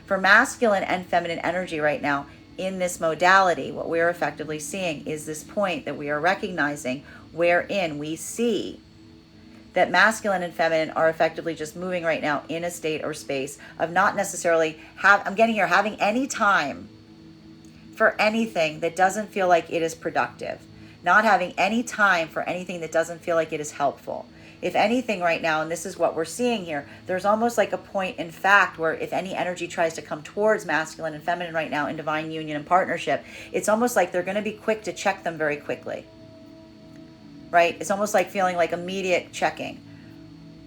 For masculine and feminine energy right now in this modality, what we're effectively seeing is this point that we are recognizing wherein we see that masculine and feminine are effectively just moving right now in a state or space of not necessarily having any time for anything that doesn't feel like it is productive, not having any time for anything that doesn't feel like it is helpful. If anything right now, and this is what we're seeing here, there's almost like a point in fact where if any energy tries to come towards masculine and feminine right now in divine union and partnership, it's almost like they're going to be quick to check them very quickly. Right? It's almost like feeling like immediate checking,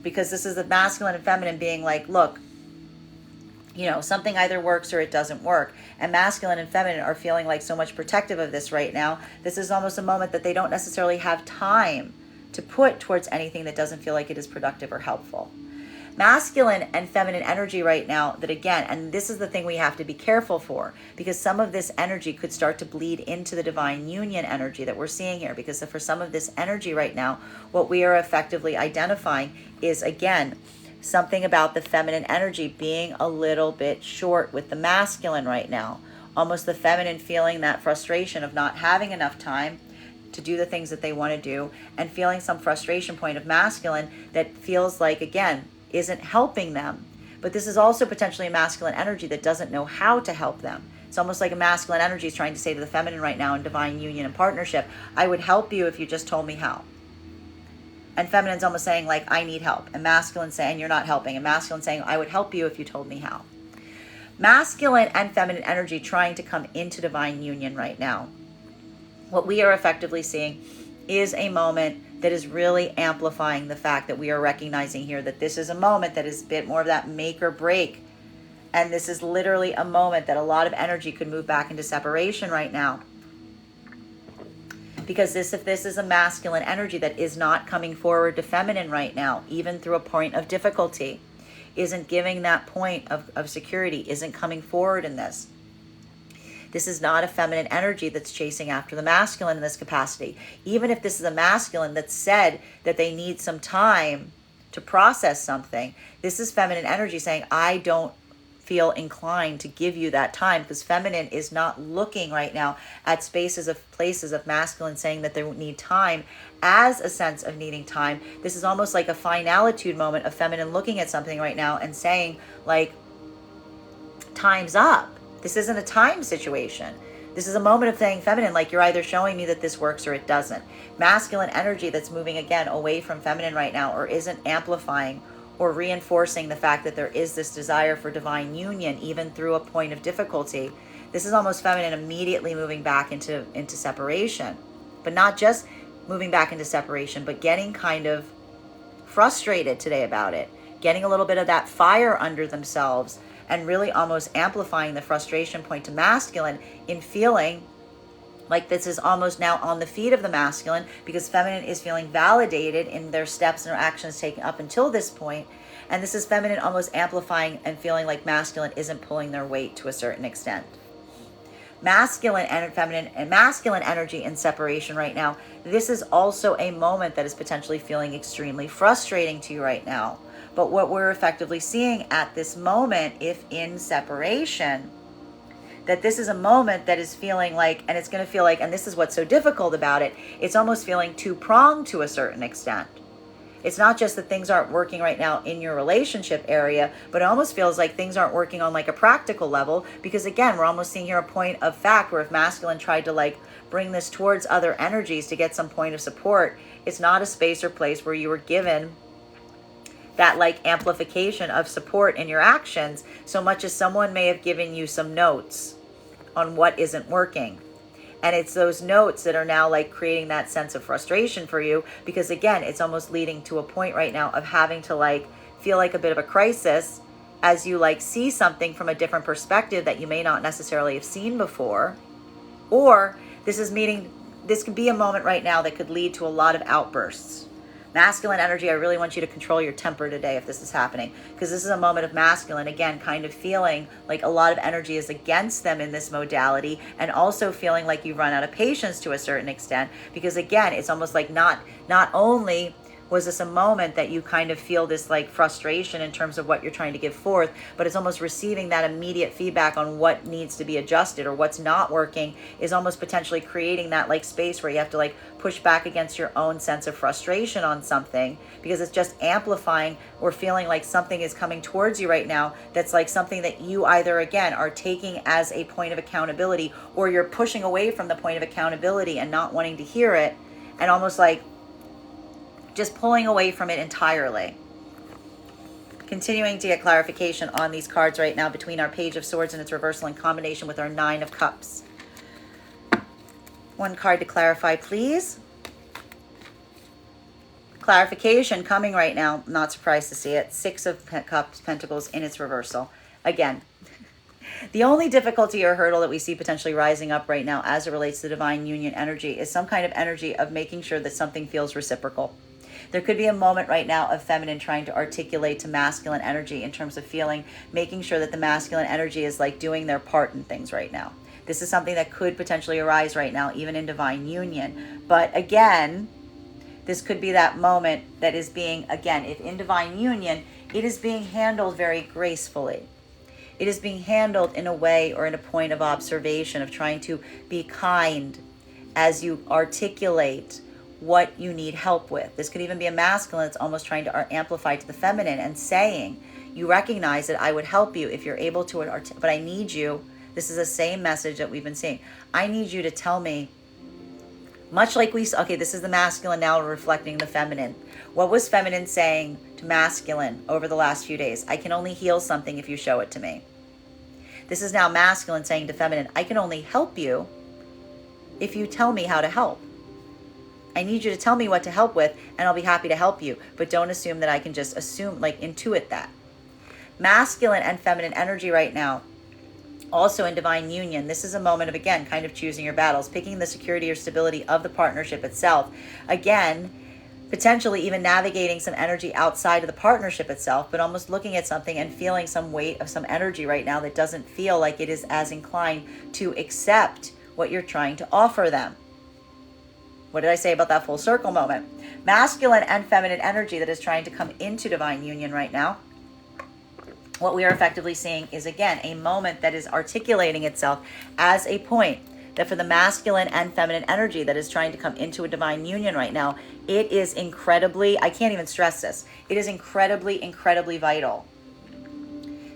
because this is the masculine and feminine being like, look, you know, something either works or it doesn't work. And masculine and feminine are feeling like so much protective of this right now. This is almost a moment that they don't necessarily have time to put towards anything that doesn't feel like it is productive or helpful. Masculine and feminine energy right now, that again, and this is the thing we have to be careful for, because some of this energy could start to bleed into the divine union energy that we're seeing here, because for some of this energy right now, what we are effectively identifying is, again, something about the feminine energy being a little bit short with the masculine right now. Almost the feminine feeling that frustration of not having enough time to do the things that they want to do, and feeling some frustration point of masculine that feels like, again, isn't helping them. But this is also potentially a masculine energy that doesn't know how to help them. It's almost like a masculine energy is trying to say to the feminine right now in divine union and partnership, I would help you if you just told me how. And feminine's almost saying like, I need help. And masculine saying, you're not helping. And masculine saying, I would help you if you told me how. Masculine and feminine energy trying to come into divine union right now. What we are effectively seeing is a moment that is really amplifying the fact that we are recognizing here that this is a moment that is a bit more of that make or break. And this is literally a moment that a lot of energy could move back into separation right now. Because if this is a masculine energy that is not coming forward to feminine right now, even through a point of difficulty, isn't giving that point of security, isn't coming forward in this. This is not a feminine energy that's chasing after the masculine in this capacity. Even if this is a masculine that said that they need some time to process something, this is feminine energy saying, I don't feel inclined to give you that time, because feminine is not looking right now at places of masculine saying that they need time as a sense of needing time. This is almost like a finalitude moment of feminine looking at something right now and saying like, time's up. This isn't a time situation. This is a moment of saying feminine, like you're either showing me that this works or it doesn't. Masculine energy that's moving again away from feminine right now, or isn't amplifying or reinforcing the fact that there is this desire for divine union, even through a point of difficulty. This is almost feminine immediately moving back into separation, but not just moving back into separation, but getting kind of frustrated today about it, getting a little bit of that fire under themselves, and really almost amplifying the frustration point to masculine in feeling Like this is almost now on the feet of the masculine, because feminine is feeling validated in their steps and their actions taken up until this point. And this is feminine almost amplifying and feeling like masculine isn't pulling their weight to a certain extent. Masculine and feminine and masculine energy in separation right now. This is also a moment that is potentially feeling extremely frustrating to you right now. But what we're effectively seeing at this moment, if in separation, that this is a moment that is feeling like, and it's going to feel like, and this is what's so difficult about it, it's almost feeling two-pronged to a certain extent. It's not just that things aren't working right now in your relationship area, but it almost feels like things aren't working on like a practical level, because again, we're almost seeing here a point of fact where if masculine tried to like bring this towards other energies to get some point of support, it's not a space or place where you were given that like amplification of support in your actions, so much as someone may have given you some notes on what isn't working. And it's those notes that are now like creating that sense of frustration for you, because again, it's almost leading to a point right now of having to like feel like a bit of a crisis as you like see something from a different perspective that you may not necessarily have seen before. Or this could be a moment right now that could lead to a lot of outbursts. Masculine energy, I really want you to control your temper today if this is happening, because this is a moment of masculine, again, kind of feeling like a lot of energy is against them in this modality, and also feeling like you've run out of patience to a certain extent, because again, it's almost like not only was this a moment that you kind of feel this like frustration in terms of what you're trying to give forth, but it's almost receiving that immediate feedback on what needs to be adjusted or what's not working is almost potentially creating that like space where you have to like push back against your own sense of frustration on something, because it's just amplifying or feeling like something is coming towards you right now that's like something that you either again are taking as a point of accountability, or you're pushing away from the point of accountability and not wanting to hear it, and almost like just pulling away from it entirely. Continuing to get clarification on these cards right now between our Page of Swords and its reversal in combination with our Nine of Cups. One card to clarify, please. Clarification coming right now. Not surprised to see it. Six of Cups, Pentacles in its reversal. Again, the only difficulty or hurdle that we see potentially rising up right now as it relates to divine union energy is some kind of energy of making sure that something feels reciprocal. There could be a moment right now of feminine trying to articulate to masculine energy in terms of making sure that the masculine energy is like doing their part in things right now. This is something that could potentially arise right now, even in divine union. But again, this could be that moment that is being, again, if in divine union, it is being handled very gracefully. It is being handled in a way or in a point of observation of trying to be kind as you articulate what you need help with. This could even be a masculine that's almost trying to amplify to the feminine and saying, you recognize that I would help you if you're able to, but I need you. This is the same message that we've been seeing. I need you to tell me, much like this is the masculine now reflecting the feminine. What was feminine saying to masculine over the last few days? I can only heal something if you show it to me. This is now masculine saying to feminine, I can only help you if you tell me how to help. I need you to tell me what to help with, and I'll be happy to help you. But don't assume that I can just intuit that. Masculine and feminine energy right now, also in divine union, this is a moment of, again, kind of choosing your battles, picking the security or stability of the partnership itself. Again, potentially even navigating some energy outside of the partnership itself, but almost looking at something and feeling some weight of some energy right now that doesn't feel like it is as inclined to accept what you're trying to offer them. What did I say about that full circle moment? Masculine and feminine energy that is trying to come into divine union right now. What we are effectively seeing is, again, a moment that is articulating itself as a point that for the masculine and feminine energy that is trying to come into a divine union right now, it is incredibly, I can't even stress this, it is incredibly, incredibly vital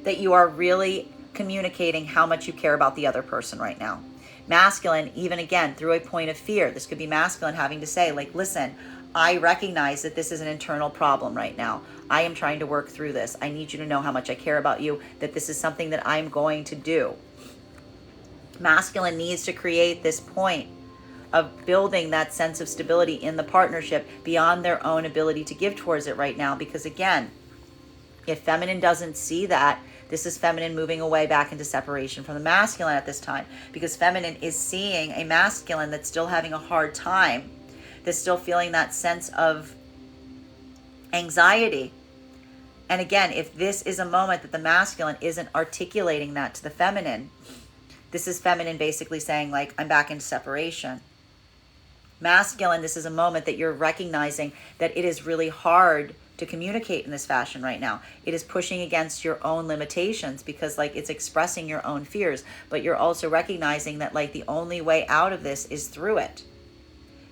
that you are really communicating how much you care about the other person right now. Masculine, even again, through a point of fear. This could be masculine having to say, like, listen, I recognize that this is an internal problem right now. I am trying to work through this. I need you to know how much I care about you, that this is something that I'm going to do. Masculine needs to create this point of building that sense of stability in the partnership beyond their own ability to give towards it right now. Because again, if feminine doesn't see that, This is feminine moving away back into separation from the masculine at this time, because feminine is seeing a masculine that's still having a hard time, that's still feeling that sense of anxiety. And again, if this is a moment that the masculine isn't articulating that to the feminine, this is feminine basically saying, like, I'm back into separation. Masculine, this is a moment that you're recognizing that it is really hard to communicate in this fashion right now. It is pushing against your own limitations, because like it's expressing your own fears, but you're also recognizing that like the only way out of this is through it.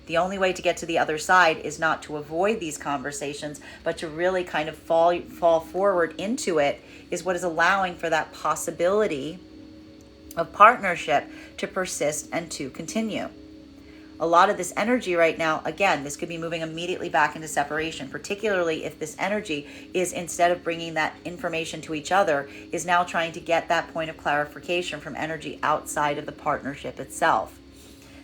The only way to get to the other side is not to avoid these conversations, but to really kind of fall forward into it, is what is allowing for that possibility of partnership to persist and to continue. A lot of this energy right now, again, this could be moving immediately back into separation, particularly if this energy is, instead of bringing that information to each other, is now trying to get that point of clarification from energy outside of the partnership itself.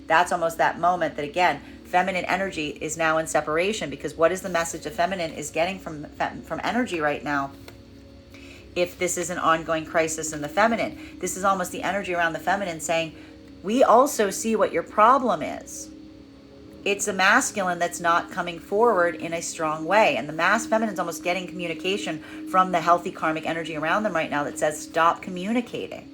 That's almost that moment that, again, feminine energy is now in separation, because what is the message the feminine is getting from energy right now? If this is an ongoing crisis in the feminine, this is almost the energy around the feminine saying, we also see what your problem is. It's a masculine that's not coming forward in a strong way. And the feminine's almost getting communication from the healthy karmic energy around them right now that says, stop communicating.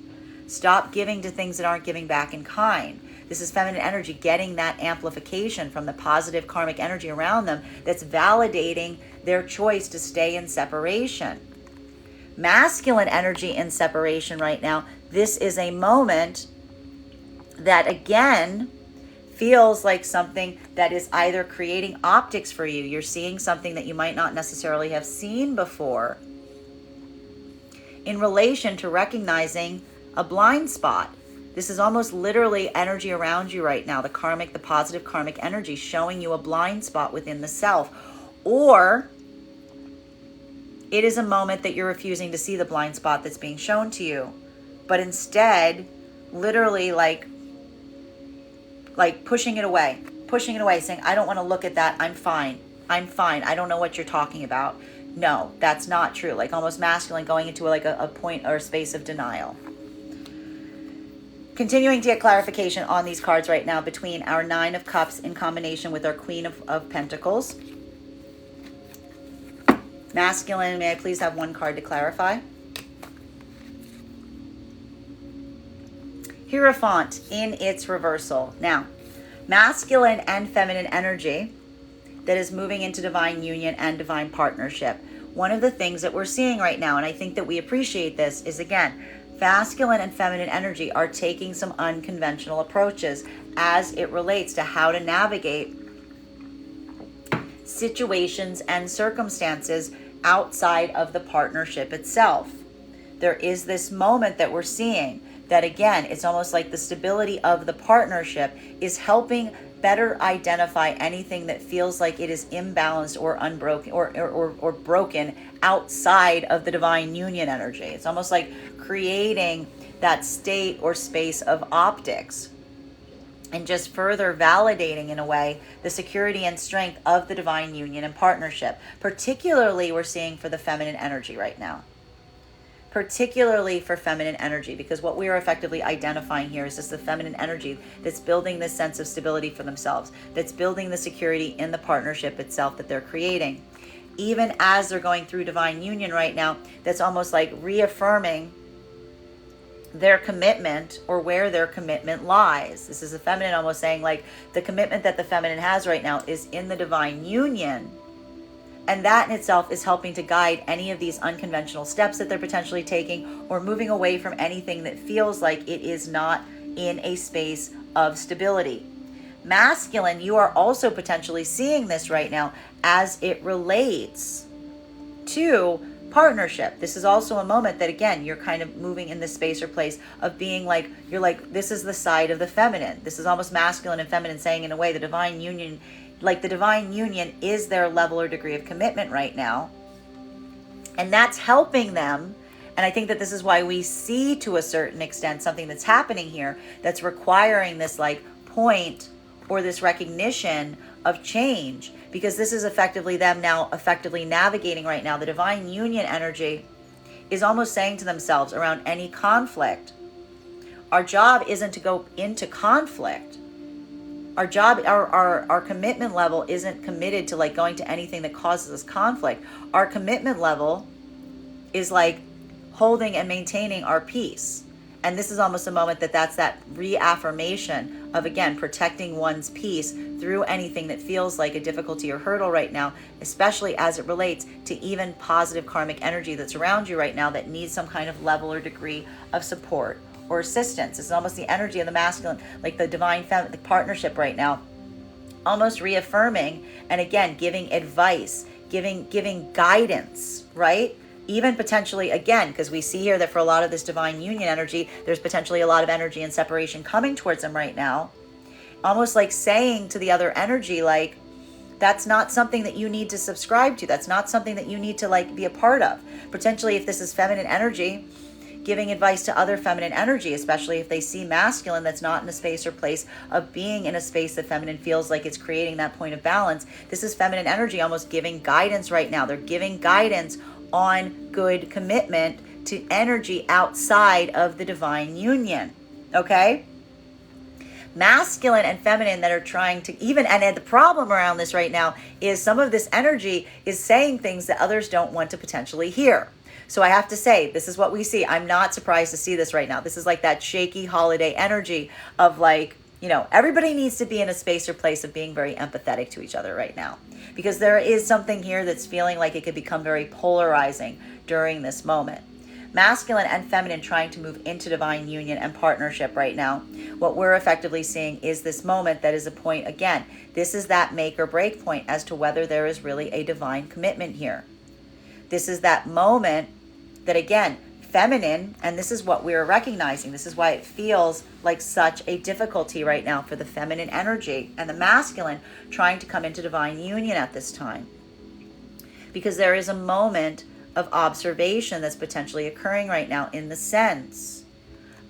Stop giving to things that aren't giving back in kind. This is feminine energy getting that amplification from the positive karmic energy around them that's validating their choice to stay in separation. Masculine energy in separation right now, this is a moment that again feels like something that is either creating optics for you. You're seeing something that you might not necessarily have seen before in relation to recognizing a blind spot. This is almost literally energy around you right now, the positive karmic energy showing you a blind spot within the self. Or it is a moment that you're refusing to see the blind spot that's being shown to you, but instead literally like pushing it away, saying, I don't want to look at that. I'm fine. I don't know what you're talking about. No, that's not true. Like almost masculine going into like a point or a space of denial. Continuing to get clarification on these cards right now between our Nine of Cups in combination with our Queen of Pentacles. Masculine, may I please have one card to clarify? Hierophant in its reversal. Now, masculine and feminine energy that is moving into divine union and divine partnership. One of the things that we're seeing right now, and I think that we appreciate this, is again, masculine and feminine energy are taking some unconventional approaches as it relates to how to navigate situations and circumstances outside of the partnership itself. There is this moment that we're seeing that, again, it's almost like the stability of the partnership is helping better identify anything that feels like it is imbalanced or unbroken or broken outside of the divine union energy. It's almost like creating that state or space of optics and just further validating in a way the security and strength of the divine union and partnership. Particularly we're seeing for the feminine energy right now. Particularly for feminine energy, because what we are effectively identifying here is just the feminine energy that's building this sense of stability for themselves, that's building the security in the partnership itself that they're creating. Even as they're going through divine union right now, that's almost like reaffirming their commitment or where their commitment lies. This is a feminine almost saying like the commitment that the feminine has right now is in the divine union. And that in itself is helping to guide any of these unconventional steps that they're potentially taking or moving away from anything that feels like it is not in a space of stability. Masculine, you are also potentially seeing this right now as it relates to partnership. This is also a moment that, again, you're kind of moving in this space or place of being like, you're like, this is the side of the feminine. This is almost masculine and feminine saying in a way the divine union, like the divine union is their level or degree of commitment right now. And that's helping them. And I think that this is why we see to a certain extent something that's happening here that's requiring this like point or this recognition of change, because this is effectively them now effectively navigating right now. The divine union energy is almost saying to themselves around any conflict, our job isn't to go into conflict. Our job, our commitment level isn't committed to like going to anything that causes us conflict. Our commitment level is like holding and maintaining our peace. And this is almost a moment that's that reaffirmation of, again, protecting one's peace through anything that feels like a difficulty or hurdle right now, especially as it relates to even positive karmic energy that's around you right now that needs some kind of level or degree of support or assistance. It's almost the energy of the masculine, like the divine feminine partnership right now, almost reaffirming and again giving advice, giving guidance, right? Even potentially, again, because we see here that for a lot of this divine union energy, there's potentially a lot of energy and separation coming towards them right now. Almost like saying to the other energy, like, that's not something that you need to subscribe to. That's not something that you need to like be a part of. Potentially, if this is feminine energy, giving advice to other feminine energy, especially if they see masculine that's not in a space or place of being in a space that feminine feels like it's creating that point of balance. This is feminine energy almost giving guidance right now. They're giving guidance on good commitment to energy outside of the divine union. Okay? Masculine and feminine that are trying to even, and the problem around this right now is some of this energy is saying things that others don't want to potentially hear. So I have to say, this is what we see. I'm not surprised to see this right now. This is like that shaky holiday energy of like, you know, everybody needs to be in a space or place of being very empathetic to each other right now. Because there is something here that's feeling like it could become very polarizing during this moment. Masculine and feminine trying to move into divine union and partnership right now. What we're effectively seeing is this moment that is a point, again, this is that make or break point as to whether there is really a divine commitment here. This is that moment that, again, feminine, and this is what we're recognizing. This is why it feels like such a difficulty right now for the feminine energy and the masculine trying to come into divine union at this time. Because there is a moment of observation that's potentially occurring right now in the sense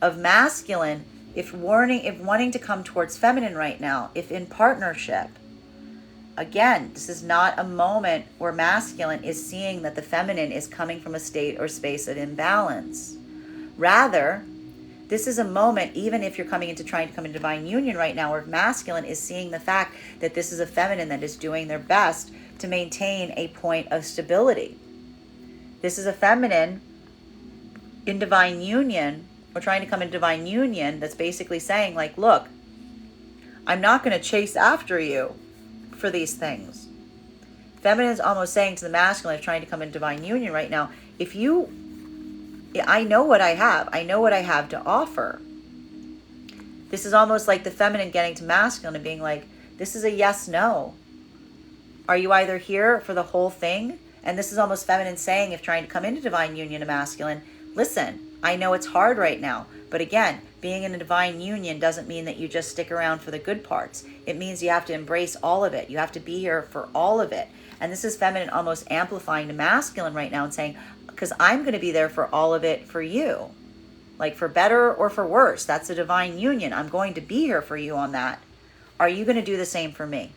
of masculine, if wanting to come towards feminine right now, if in partnership. Again, this is not a moment where masculine is seeing that the feminine is coming from a state or space of imbalance. Rather, this is a moment, even if you're trying to come into divine union right now, where masculine is seeing the fact that this is a feminine that is doing their best to maintain a point of stability. This is a feminine in divine union, or trying to come in divine union, that's basically saying like, look, I'm not going to chase after you for these things. Feminine is almost saying to the masculine, trying to come in divine union right now, I know what I have. I know what I have to offer. This is almost like the feminine getting to masculine and being like, this is a yes, no. Are you either here for the whole thing? And this is almost feminine saying, if trying to come into divine union to masculine, listen, I know it's hard right now. But again, being in a divine union doesn't mean that you just stick around for the good parts. It means you have to embrace all of it. You have to be here for all of it. And this is feminine almost amplifying to masculine right now and saying, because I'm going to be there for all of it for you. Like for better or for worse. That's a divine union. I'm going to be here for you on that. Are you going to do the same for me?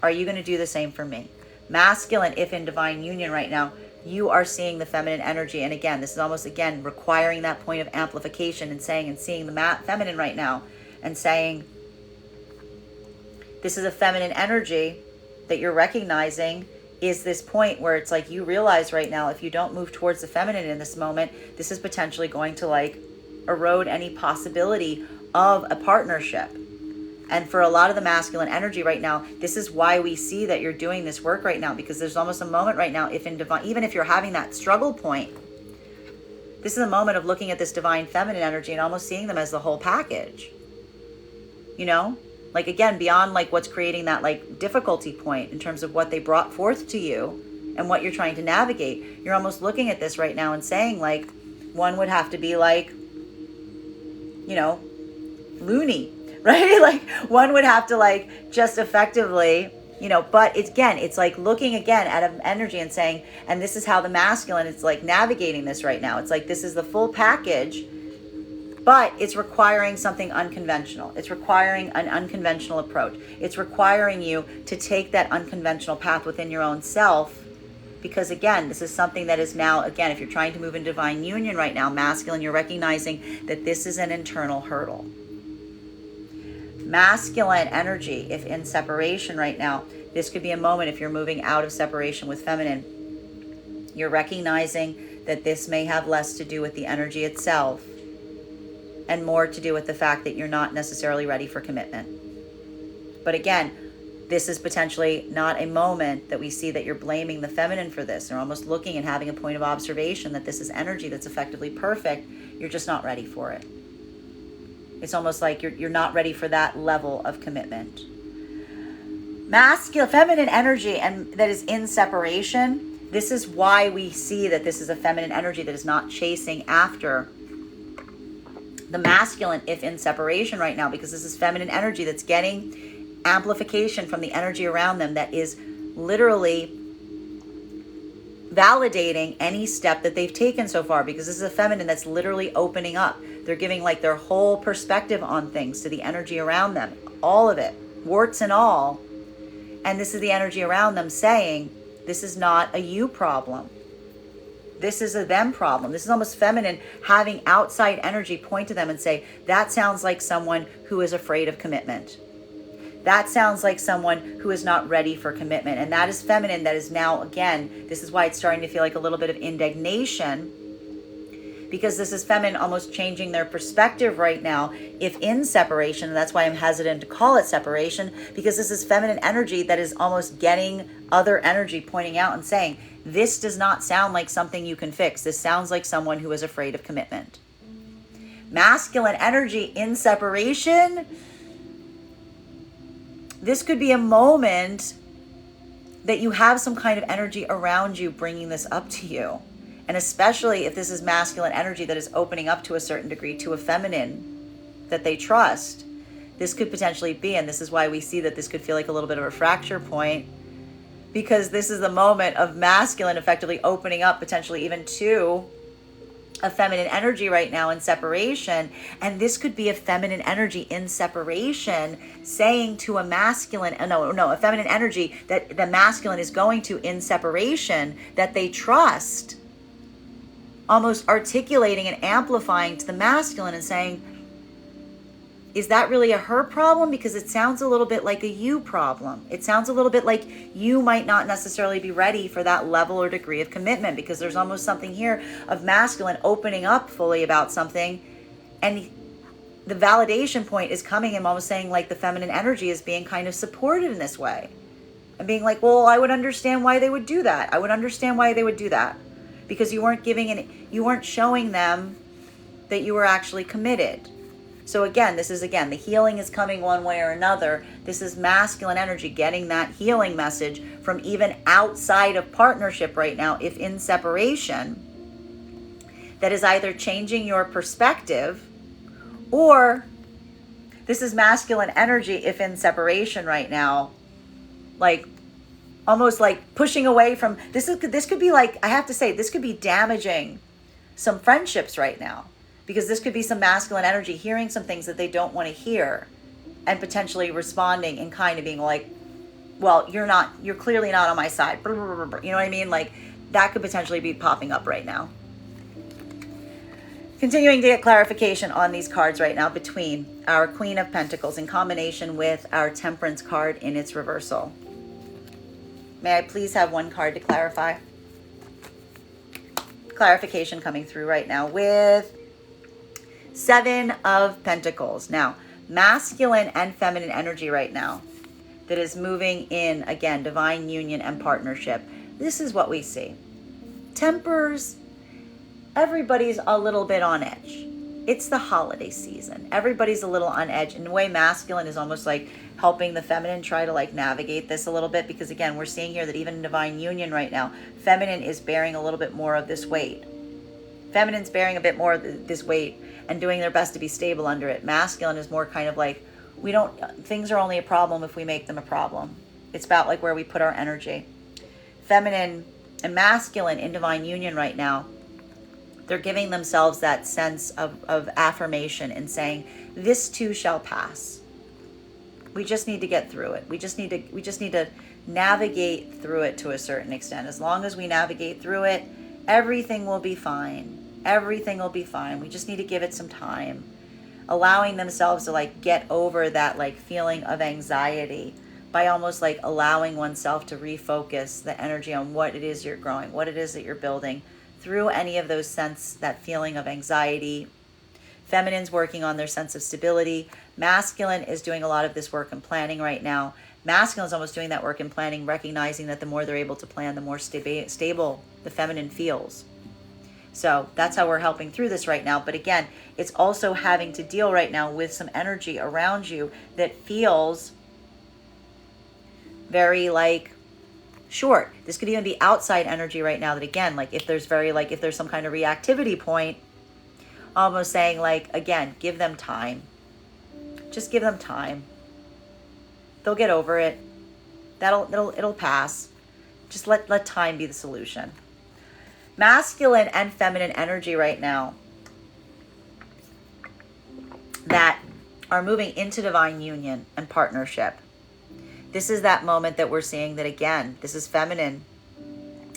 Are you going to do the same for me? Masculine, if in divine union right now, you are seeing the feminine energy. And again, this is almost, again, requiring that point of amplification and saying and seeing the feminine right now and saying, this is a feminine energy that you're recognizing is this point where it's like you realize right now, if you don't move towards the feminine in this moment, this is potentially going to like erode any possibility of a partnership. And for a lot of the masculine energy right now, this is why we see that you're doing this work right now, because there's almost a moment right now, if in divine, even if you're having that struggle point, this is a moment of looking at this divine feminine energy and almost seeing them as the whole package. You know, like again, beyond like what's creating that like difficulty point in terms of what they brought forth to you and what you're trying to navigate. You're almost looking at this right now and saying like, one would have to be like, you know, loony. Right? Like one would have to like just effectively, you know, but it's again, it's like looking again at an energy and saying, and this is how the masculine is like navigating this right now. It's like, this is the full package, but it's requiring something unconventional. It's requiring an unconventional approach. It's requiring you to take that unconventional path within your own self Because again, this is something that is now, again, if you're trying to move in divine union right now, masculine, you're recognizing that this is an internal hurdle. Masculine energy, if in separation right now, this could be a moment if you're moving out of separation with feminine. You're recognizing that this may have less to do with the energy itself and more to do with the fact that you're not necessarily ready for commitment. But again, this is potentially not a moment that we see that you're blaming the feminine for this. You're almost looking and having a point of observation that this is energy that's effectively perfect. You're just not ready for it. It's almost like you're not ready for that level of commitment. Masculine, feminine energy, and that is in separation. This is why we see that this is a feminine energy that is not chasing after the masculine if in separation right now, because this is feminine energy that's getting amplification from the energy around them that is literally validating any step that they've taken so far, because this is a feminine that's literally opening up. They're giving like their whole perspective on things to the energy around them, all of it, warts and all. And this is the energy around them saying, this is not a you problem. This is a them problem. This is almost feminine having outside energy point to them and say, that sounds like someone who is afraid of commitment. That sounds like someone who is not ready for commitment. And that is feminine. That is now, again, this is why it's starting to feel like a little bit of indignation, because this is feminine almost changing their perspective right now if in separation. And that's why I'm hesitant to call it separation, because this is feminine energy that is almost getting other energy pointing out and saying, this does not sound like something you can fix. This sounds like someone who is afraid of commitment. Masculine energy in separation. This could be a moment that you have some kind of energy around you bringing this up to you. And especially if this is masculine energy that is opening up to a certain degree to a feminine that they trust, this could potentially be, and this is why we see that this could feel like a little bit of a fracture point, because this is the moment of masculine effectively opening up potentially even to a feminine energy right now in separation. And this could be a feminine energy in separation saying to a masculine, a feminine energy that the masculine is going to in separation that they trust, almost articulating and amplifying to the masculine and saying, is that really a her problem? Because it sounds a little bit like a you problem. It sounds a little bit like you might not necessarily be ready for that level or degree of commitment, because there's almost something here of masculine opening up fully about something. And the validation point is coming and almost saying like the feminine energy is being kind of supported in this way. And being like, well, I would understand why they would do that. I would understand why they would do that. Because you weren't showing them that you were actually committed. So again, the healing is coming one way or another. This is masculine energy getting that healing message from even outside of partnership right now, if in separation, that is either changing your perspective, or this is masculine energy if in separation right now, like almost like pushing away from, this could be like, I have to say, this could be damaging some friendships right now. Because this could be some masculine energy hearing some things that they don't want to hear and potentially responding and kind of being like, well, you're clearly not on my side. You know what I mean? Like that could potentially be popping up right now. Continuing to get clarification on these cards right now between our Queen of Pentacles in combination with our Temperance card in its reversal. May I please have one card to clarify? Clarification coming through right now with Seven of Pentacles. Now, masculine and feminine energy right now that is moving in, again, divine union and partnership. This is what we see. Tempers, everybody's a little bit on edge. It's the holiday season. Everybody's a little on edge. In a way, masculine is almost like helping the feminine try to like navigate this a little bit, because again, we're seeing here that even in divine union right now, feminine is bearing a little bit more of this weight. Feminine's bearing a bit more of this weight and doing their best to be stable under it. Masculine is more kind of like, things are only a problem if we make them a problem. It's about like where we put our energy. Feminine and masculine in divine union right now, they're giving themselves that sense of affirmation and saying, this too shall pass. We just need to get through it. We just need to navigate through it to a certain extent. As long as we navigate through it, everything will be fine. Everything will be fine. We just need to give it some time. Allowing themselves to like get over that like feeling of anxiety by almost like allowing oneself to refocus the energy on what it is you're growing, what it is that you're building through any of those that feeling of anxiety. Feminine's working on their sense of stability. Masculine is doing a lot of this work in planning right now. Masculine is almost doing that work in planning, recognizing that the more they're able to plan, the more stable the feminine feels. So that's how we're helping through this right now. But again, it's also having to deal right now with some energy around you that feels very like short. This could even be outside energy right now that again, like if there's some kind of reactivity point, almost saying like, again, give them time. Just give them time. They'll get over it. It'll pass. Just let time be the solution. Masculine and feminine energy right now that are moving into divine union and partnership. This is that moment that we're seeing that again, this is feminine.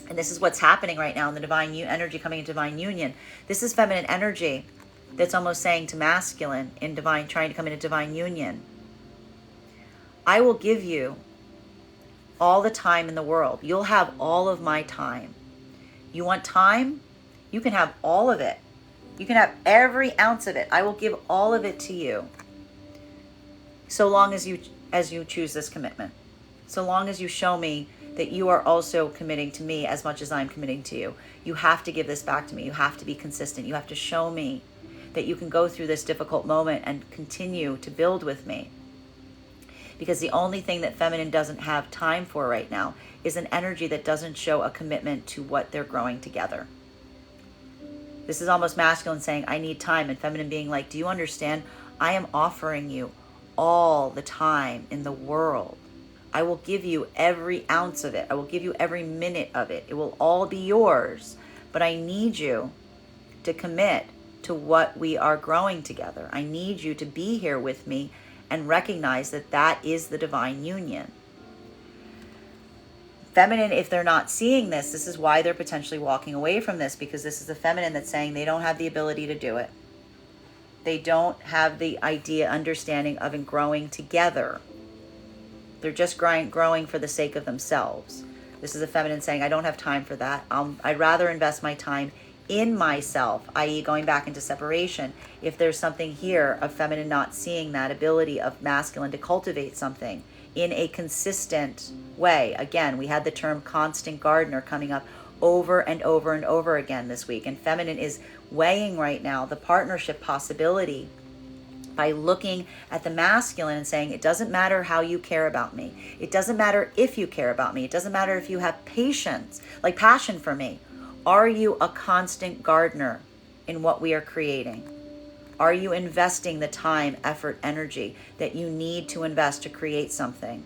And this is what's happening right now in the divine energy coming into divine union. This is feminine energy that's almost saying to masculine in divine, trying to come into divine union. I will give you all the time in the world. You'll have all of my time. You want time? You can have all of it. You can have every ounce of it. I will give all of it to you. So long as you choose this commitment. So long as you show me that you are also committing to me as much as I'm committing to you. You have to give this back to me. You have to be consistent. You have to show me that you can go through this difficult moment and continue to build with me. Because the only thing that feminine doesn't have time for right now is an energy that doesn't show a commitment to what they're growing together. This is almost masculine saying, I need time, and feminine being like, do you understand? I am offering you all the time in the world. I will give you every ounce of it. I will give you every minute of it. It will all be yours. But I need you to commit to what we are growing together. I need you to be here with me and recognize that that is the divine union. Feminine, if they're not seeing this, this is why they're potentially walking away from this, because this is the feminine that's saying they don't have the ability to do it. They don't have the understanding of growing together. They're just growing for the sake of themselves. This is a feminine saying, I don't have time for that. I'd rather invest my time in myself, i.e. going back into separation. If there's something here of feminine not seeing that ability of masculine to cultivate something in a consistent way. Again, we had the term constant gardener coming up over and over and over again this week. And feminine is weighing right now the partnership possibility by looking at the masculine and saying, it doesn't matter how you care about me. It doesn't matter if you care about me. It doesn't matter if you have patience, like passion for me. Are you a constant gardener in what we are creating? Are you investing the time, effort, energy that you need to invest to create something?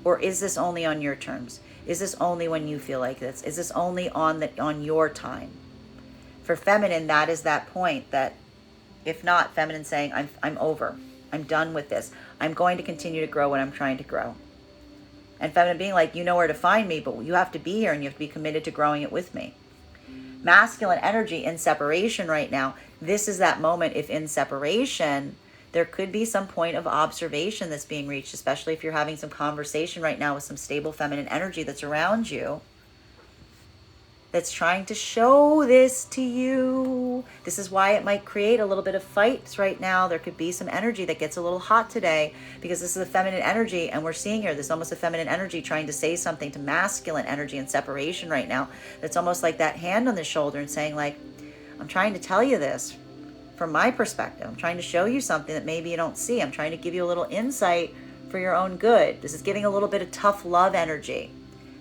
Or is this only on your terms? Is this only when you feel like this? Is this only on your time? For feminine, that is that point that, if not, feminine saying, I'm over. I'm done with this. I'm going to continue to grow what I'm trying to grow. And feminine being like, you know where to find me, but you have to be here and you have to be committed to growing it with me. Masculine energy in separation right now, this is that moment. If in separation, there could be some point of observation that's being reached, especially if you're having some conversation right now with some stable feminine energy that's around you, that's trying to show this to you. This is why it might create a little bit of fights right now. There could be some energy that gets a little hot today because this is a feminine energy, and we're seeing here this almost a feminine energy trying to say something to masculine energy in separation right now. That's almost like that hand on the shoulder and saying like, I'm trying to tell you this from my perspective. I'm trying to show you something that maybe you don't see. I'm trying to give you a little insight for your own good. This is giving a little bit of tough love energy.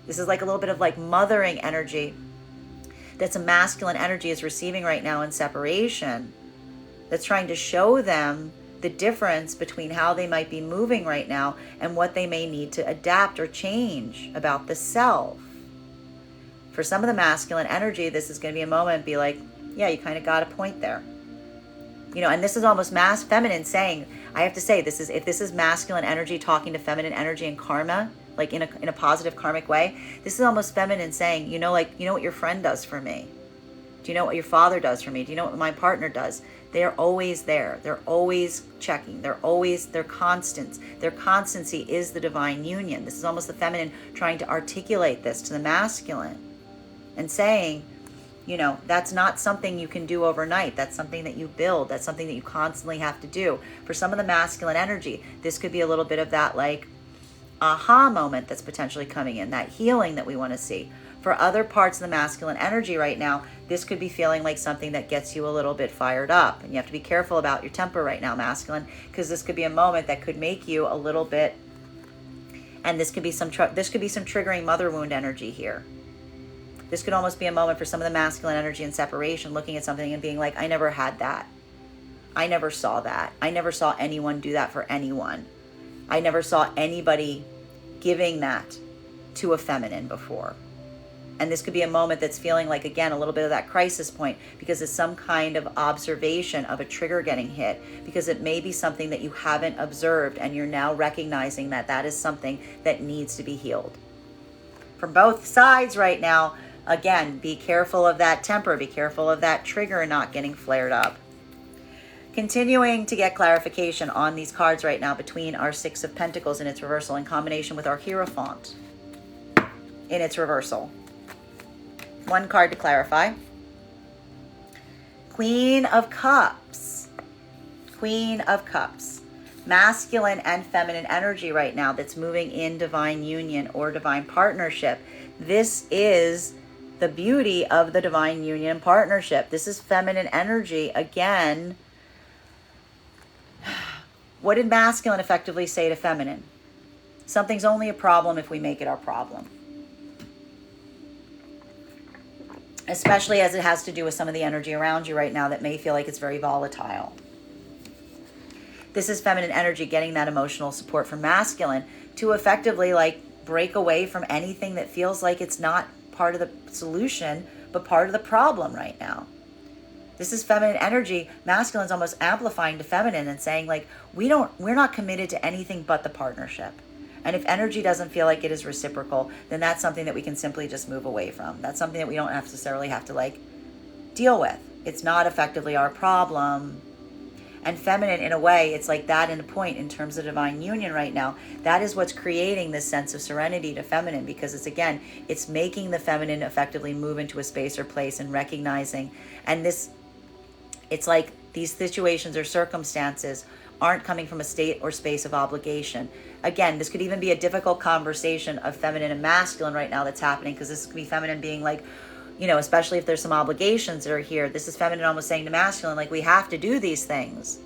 This is like a little bit of like mothering energy that's a masculine energy is receiving right now in separation, that's trying to show them the difference between how they might be moving right now and what they may need to adapt or change about the self. For some of the masculine energy, this is going to be a moment, be like, yeah, you kind of got a point there. You know, and this is almost feminine saying, I have to say, if this is masculine energy talking to feminine energy in karma, like in a positive karmic way. This is almost feminine saying, you know, like, you know what your friend does for me? Do you know what your father does for me? Do you know what my partner does? They're always there. They're always checking. They're constant. Their constancy is the divine union. This is almost the feminine trying to articulate this to the masculine and saying, you know, that's not something you can do overnight. That's something that you build. That's something that you constantly have to do. For some of the masculine energy, this could be a little bit of that like aha moment that's potentially coming in, that healing that we want to see. For other parts of the masculine energy right now, this could be feeling like something that gets you a little bit fired up. And you have to be careful about your temper right now, masculine, because this could be a moment that could make you a little bit, and this could be some triggering mother wound energy here. This could almost be a moment for some of the masculine energy and separation, looking at something and being like, I never had that. I never saw that. I never saw anyone do that for anyone. I never saw anybody giving that to a feminine before. And this could be a moment that's feeling like, again, a little bit of that crisis point, because it's some kind of observation of a trigger getting hit, because it may be something that you haven't observed and you're now recognizing that that is something that needs to be healed. From both sides right now, again, be careful of that temper, be careful of that trigger not getting flared up. Continuing to get clarification on these cards right now between our Six of Pentacles in its reversal in combination with our Hierophant in its reversal. One card to clarify. Queen of Cups. Queen of Cups. Masculine and feminine energy right now that's moving in divine union or divine partnership. This is the beauty of the divine union partnership. This is feminine energy. Again, what did masculine effectively say to feminine? Something's only a problem if we make it our problem. Especially as it has to do with some of the energy around you right now that may feel like it's very volatile. This is feminine energy getting that emotional support from masculine to effectively like break away from anything that feels like it's not part of the solution, but part of the problem right now. This is feminine energy. Masculine's almost amplifying to feminine and saying like, we're not committed to anything but the partnership. And if energy doesn't feel like it is reciprocal, then that's something that we can simply just move away from. That's something that we don't necessarily have to like deal with. It's not effectively our problem. And feminine, in a way, it's like that in a point in terms of divine union right now. That is what's creating this sense of serenity to feminine, because it's, again, it's making the feminine effectively move into a space or place and recognizing. And this, it's like these situations or circumstances aren't coming from a state or space of obligation. Again, this could even be a difficult conversation of feminine and masculine right now that's happening, because this could be feminine being like, you know, especially if there's some obligations that are here. This is feminine almost saying to masculine, like, we have to do these things.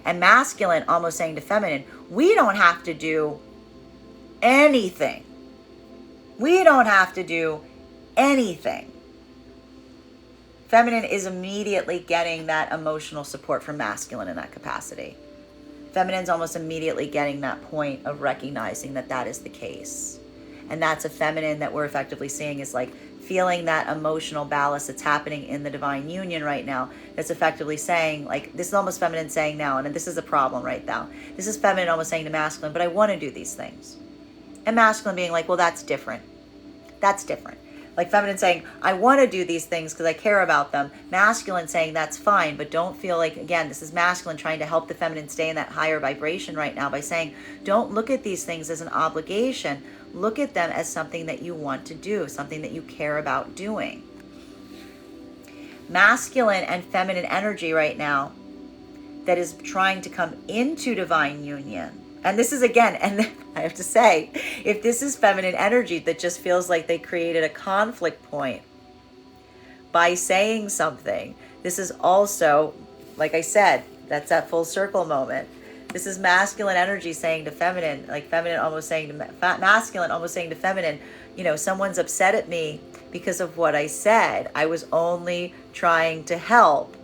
And masculine almost saying to feminine, we don't have to do anything. We don't have to do anything. Feminine is immediately getting that emotional support from masculine in that capacity. Feminine's almost immediately getting that point of recognizing that that is the case. And that's a feminine that we're effectively seeing is like feeling that emotional ballast that's happening in the divine union right now. That's effectively saying, like, this is almost feminine saying now, and this is a problem right now. This is feminine almost saying to masculine, but I want to do these things. And masculine being like, well, that's different. That's different. Like feminine saying, I want to do these things because I care about them. Masculine saying, that's fine, but don't feel like, again, this is masculine trying to help the feminine stay in that higher vibration right now by saying, don't look at these things as an obligation. Look at them as something that you want to do, something that you care about doing. Masculine and feminine energy right now that is trying to come into divine union. And this is, again, and I have to say, if this is feminine energy that just feels like they created a conflict point by saying something, this is also, like I said, that's that full circle moment. This is masculine energy saying to feminine, like feminine almost saying to masculine, almost saying to feminine, you know, someone's upset at me because of what I said. I was only trying to help.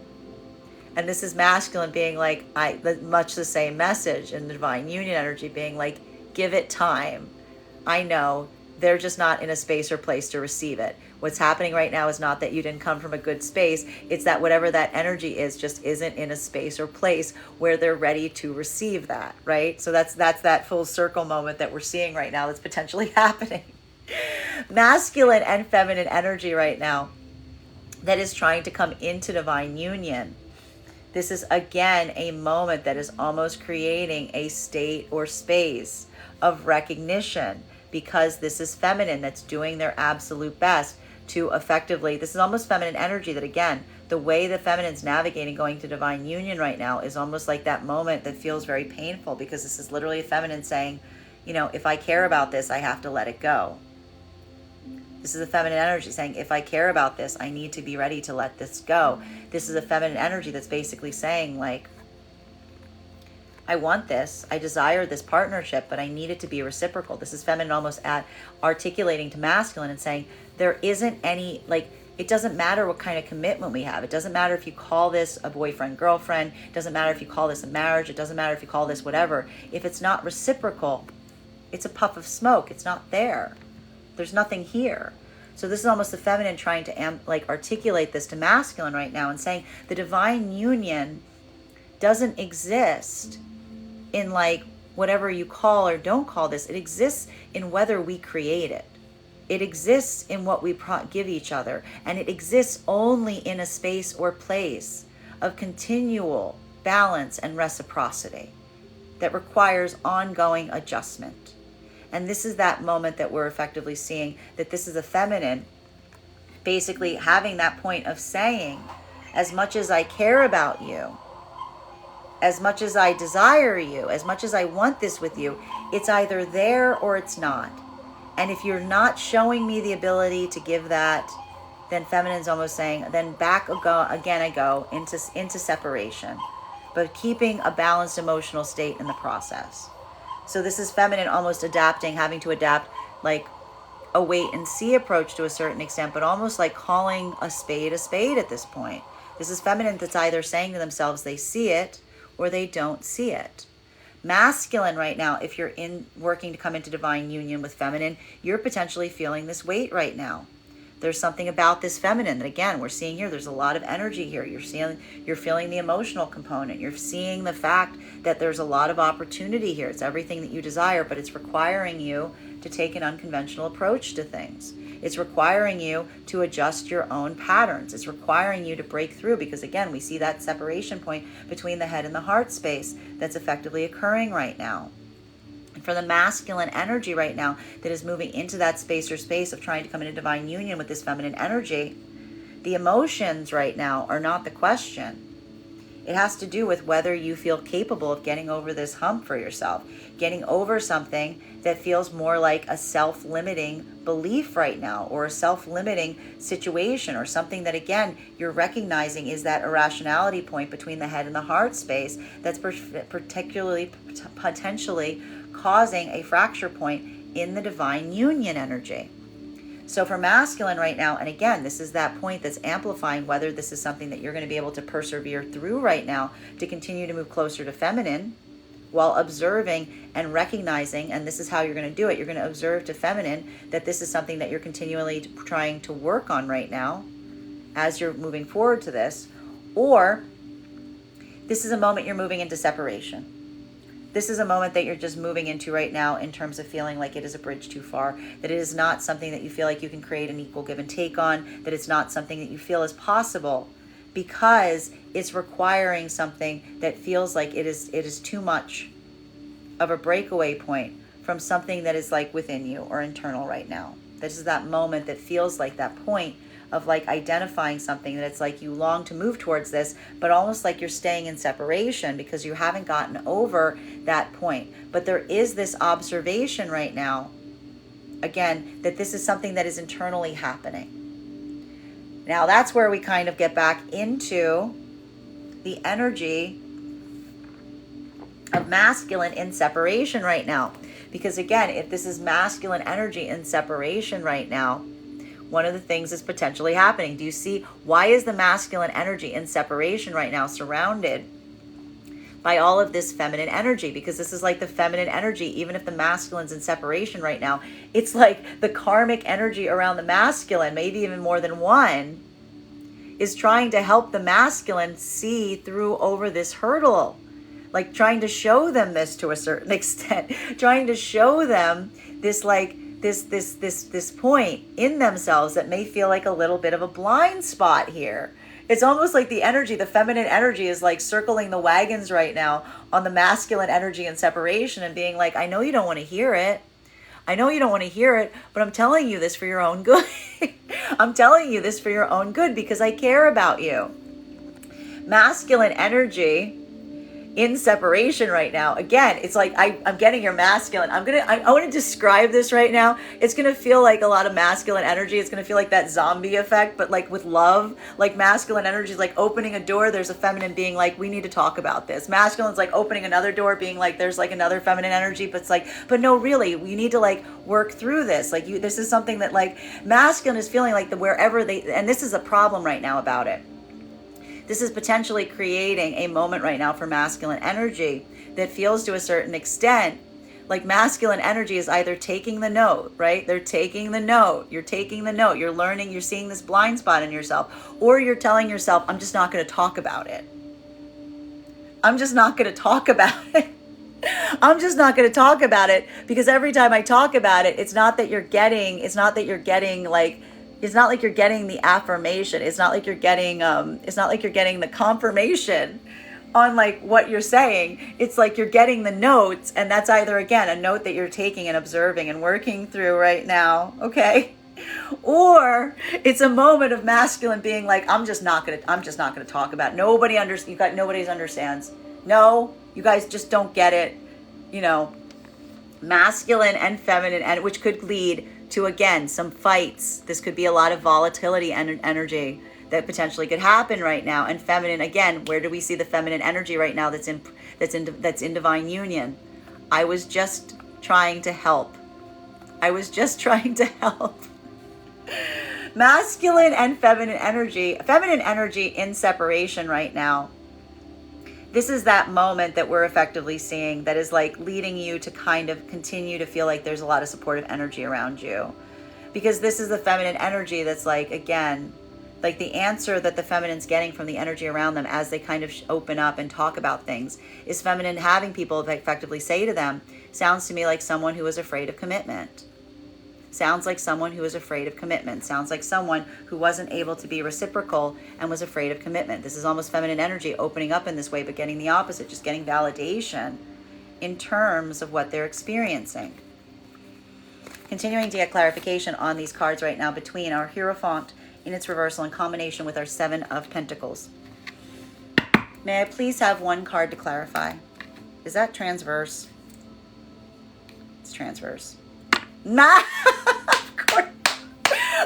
And this is masculine being like, much the same message in the divine union energy being like, give it time. I know They're just not in a space or place to receive it. What's happening right now is not that you didn't come from a good space. It's that whatever that energy is just isn't in a space or place where they're ready to receive that, right? So that's that full circle moment that we're seeing right now that's potentially happening. Masculine and feminine energy right now that is trying to come into divine union. This is again a moment that is almost creating a state or space of recognition, because this is feminine that's doing their absolute best to effectively, this is almost feminine energy that, again, the way the feminine's navigating going to divine union right now is almost like that moment that feels very painful, because this is literally a feminine saying, you know, if I care about this, I have to let it go. This is a feminine energy saying, if I care about this, I need to be ready to let this go. This is a feminine energy that's basically saying, like, I want this, I desire this partnership, but I need it to be reciprocal. This is feminine almost at articulating to masculine and saying, there isn't any, like, it doesn't matter what kind of commitment we have. It doesn't matter if you call this a boyfriend, girlfriend. It doesn't matter if you call this a marriage. It doesn't matter if you call this whatever. If it's not reciprocal, it's a puff of smoke. It's not there. There's nothing here. So this is almost the feminine trying to articulate this to masculine right now and saying the divine union doesn't exist in like whatever you call or don't call this. It exists in whether we create it. It exists in what we give each other. And it exists only in a space or place of continual balance and reciprocity that requires ongoing adjustment. And this is that moment that we're effectively seeing that this is a feminine basically having that point of saying, as much as I care about you, as much as I desire you, as much as I want this with you, it's either there or it's not. And if you're not showing me the ability to give that, then feminine's almost saying, then back I go into separation, but keeping a balanced emotional state in the process. So this is feminine almost adapting, having to adapt like a wait and see approach to a certain extent, but almost like calling a spade at this point. This is feminine that's either saying to themselves they see it or they don't see it. Masculine right now, if you're working to come into divine union with feminine, you're potentially feeling this weight right now. There's something about this feminine that, again, we're seeing here. There's a lot of energy here. You're feeling the emotional component. You're seeing the fact that there's a lot of opportunity here. It's everything that you desire, but it's requiring you to take an unconventional approach to things. It's requiring you to adjust your own patterns. It's requiring you to break through, because again, we see that separation point between the head and the heart space that's effectively occurring right now. And for the masculine energy right now that is moving into that space or space of trying to come into divine union with this feminine energy, the emotions right now are not the question. It has to do with whether you feel capable of getting over this hump for yourself, getting over something that feels more like a self-limiting belief right now, or a self-limiting situation, or something that, again, you're recognizing is that irrationality point between the head and the heart space that's particularly potentially causing a fracture point in the divine union energy. So for masculine right now, and again, this is that point that's amplifying whether this is something that you're going to be able to persevere through right now to continue to move closer to feminine while observing and recognizing, and this is how you're going to do it. You're going to observe to feminine that this is something that you're continually trying to work on right now as you're moving forward to this, or this is a moment you're moving into separation. This is a moment that you're just moving into right now in terms of feeling like it is a bridge too far, that it is not something that you feel like you can create an equal give and take on, that it's not something that you feel is possible, because it's requiring something that feels like it is too much of a breakaway point from something that is like within you or internal right now. This is that moment that feels like that point of like identifying something that it's like you long to move towards this, but almost like you're staying in separation because you haven't gotten over that point. But there is this observation right now, again, that this is something that is internally happening. Now that's where we kind of get back into the energy of masculine in separation right now. Because again, if this is masculine energy in separation right now, one of the things is potentially happening. Do you see why is the masculine energy in separation right now surrounded by all of this feminine energy, because this is like the feminine energy. Even if the masculine's in separation right now, it's like the karmic energy around the masculine, maybe even more than one, is trying to help the masculine see through over this hurdle, like trying to show them this to a certain extent, trying to show them this, like this point in themselves that may feel like a little bit of a blind spot here. It's almost like the energy, the feminine energy, is like circling the wagons right now on the masculine energy and separation, and being like, I know you don't want to hear it. I know you don't want to hear it, but I'm telling you this for your own good. I'm telling you this for your own good because I care about you. Masculine energy in separation right now. Again, it's like I'm getting your masculine. I want to describe this right now. It's going to feel like a lot of masculine energy. It's going to feel like that zombie effect, but like with love. Like masculine energy is like opening a door. There's a feminine being like, we need to talk about this. Masculine's like opening another door, being like, there's like another feminine energy, but it's like, but no, really, we need to like work through this. Like this is something that like masculine is feeling like wherever they, and this is a problem right now about it. This is potentially creating a moment right now for masculine energy that feels to a certain extent like masculine energy is either taking the note, right? They're taking the note. You're taking the note. You're learning. You're seeing this blind spot in yourself. Or you're telling yourself, I'm just not going to talk about it. I'm just not going to talk about it. I'm just not going to talk about it because every time I talk about it, it's not like you're getting the affirmation. It's not like you're getting the confirmation on like what you're saying. It's like you're getting the notes, and that's either, again, a note that you're taking and observing and working through right now, okay? Or it's a moment of masculine being like, I'm just not gonna talk about it. Nobody understands. No, you guys just don't get it. You know, masculine and feminine, and which could lead to, again, some fights. This could be a lot of volatility and energy that potentially could happen right now. And feminine, again, where do we see the feminine energy right now that's in divine union? I was just trying to help. Masculine and feminine energy in separation right now. This is that moment that we're effectively seeing that is like leading you to kind of continue to feel like there's a lot of supportive energy around you. Because this is the feminine energy that's like, again, like the answer that the feminine's getting from the energy around them as they kind of open up and talk about things is feminine having people effectively say to them, sounds to me like someone who is afraid of commitment. Sounds like someone who is afraid of commitment. Sounds like someone who wasn't able to be reciprocal and was afraid of commitment. This is almost feminine energy opening up in this way, but getting the opposite, just getting validation in terms of what they're experiencing. Continuing to get clarification on these cards right now between our Hierophant in its reversal in combination with our Seven of Pentacles. May I please have one card to clarify? Is that transverse? It's transverse. Nah,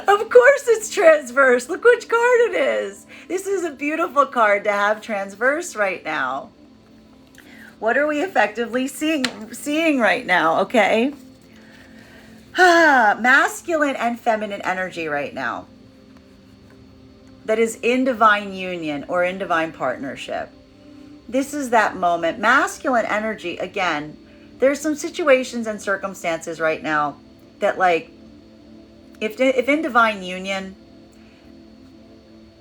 of course it's transverse. Look which card it is. This is a beautiful card to have transverse right now. What are we effectively seeing right now? Okay. Masculine and feminine energy right now that is in divine union or in divine partnership. This is that moment. Masculine energy, again, there's some situations and circumstances right now that, like, if in divine union,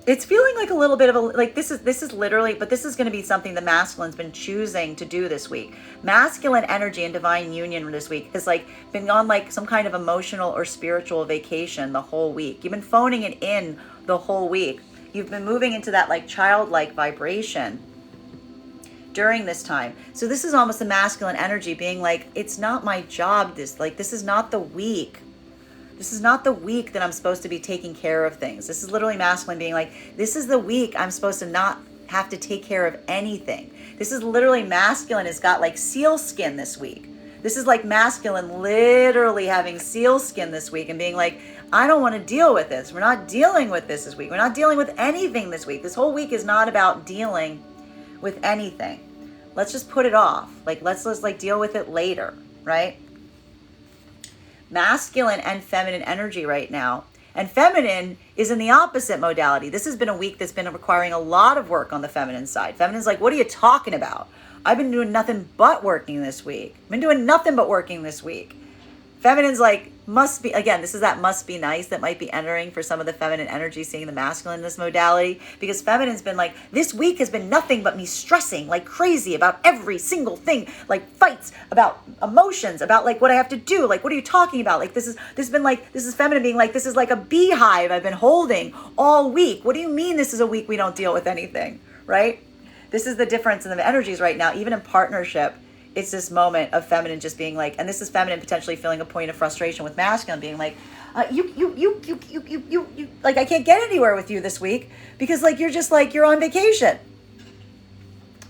it's feeling like a little bit of a, like, this is literally, but this is going to be something the masculine's been choosing to do this week. Masculine energy in divine union this week has like been on like some kind of emotional or spiritual vacation the whole week. You've been phoning it in the whole week. You've been moving into that like childlike vibration during this time. So this is almost the masculine energy being like, it's not my job. This is not the week. This is not the week that I'm supposed to be taking care of things. This is literally masculine being like, this is the week I'm supposed to not have to take care of anything. This is literally masculine has got like seal skin this week. This is like masculine literally having seal skin this week and being like, I don't want to deal with this. We're not dealing with this week. We're not dealing with anything this week. This whole week is not about dealing with anything. Let's just put it off. Like, let's like deal with it later, right? Masculine and feminine energy right now. And feminine is in the opposite modality. This has been a week that's been requiring a lot of work on the feminine side. Feminine's like, what are you talking about? I've been doing nothing but working this week. I've been doing nothing but working this week. Feminine's like, must be, again, this is that must be nice that might be entering for some of the feminine energy, seeing the masculine in this modality, because feminine's been like, this week has been nothing but me stressing like crazy about every single thing, like fights, about emotions, about like what I have to do, like what are you talking about? Like this is feminine being like, this is like a beehive I've been holding all week. What do you mean this is a week we don't deal with anything, right? This is the difference in the energies right now, even in partnership. It's this moment of feminine just being like, and this is feminine potentially feeling a point of frustration with masculine being like, you, like, I can't get anywhere with you this week because like, you're just like, you're on vacation.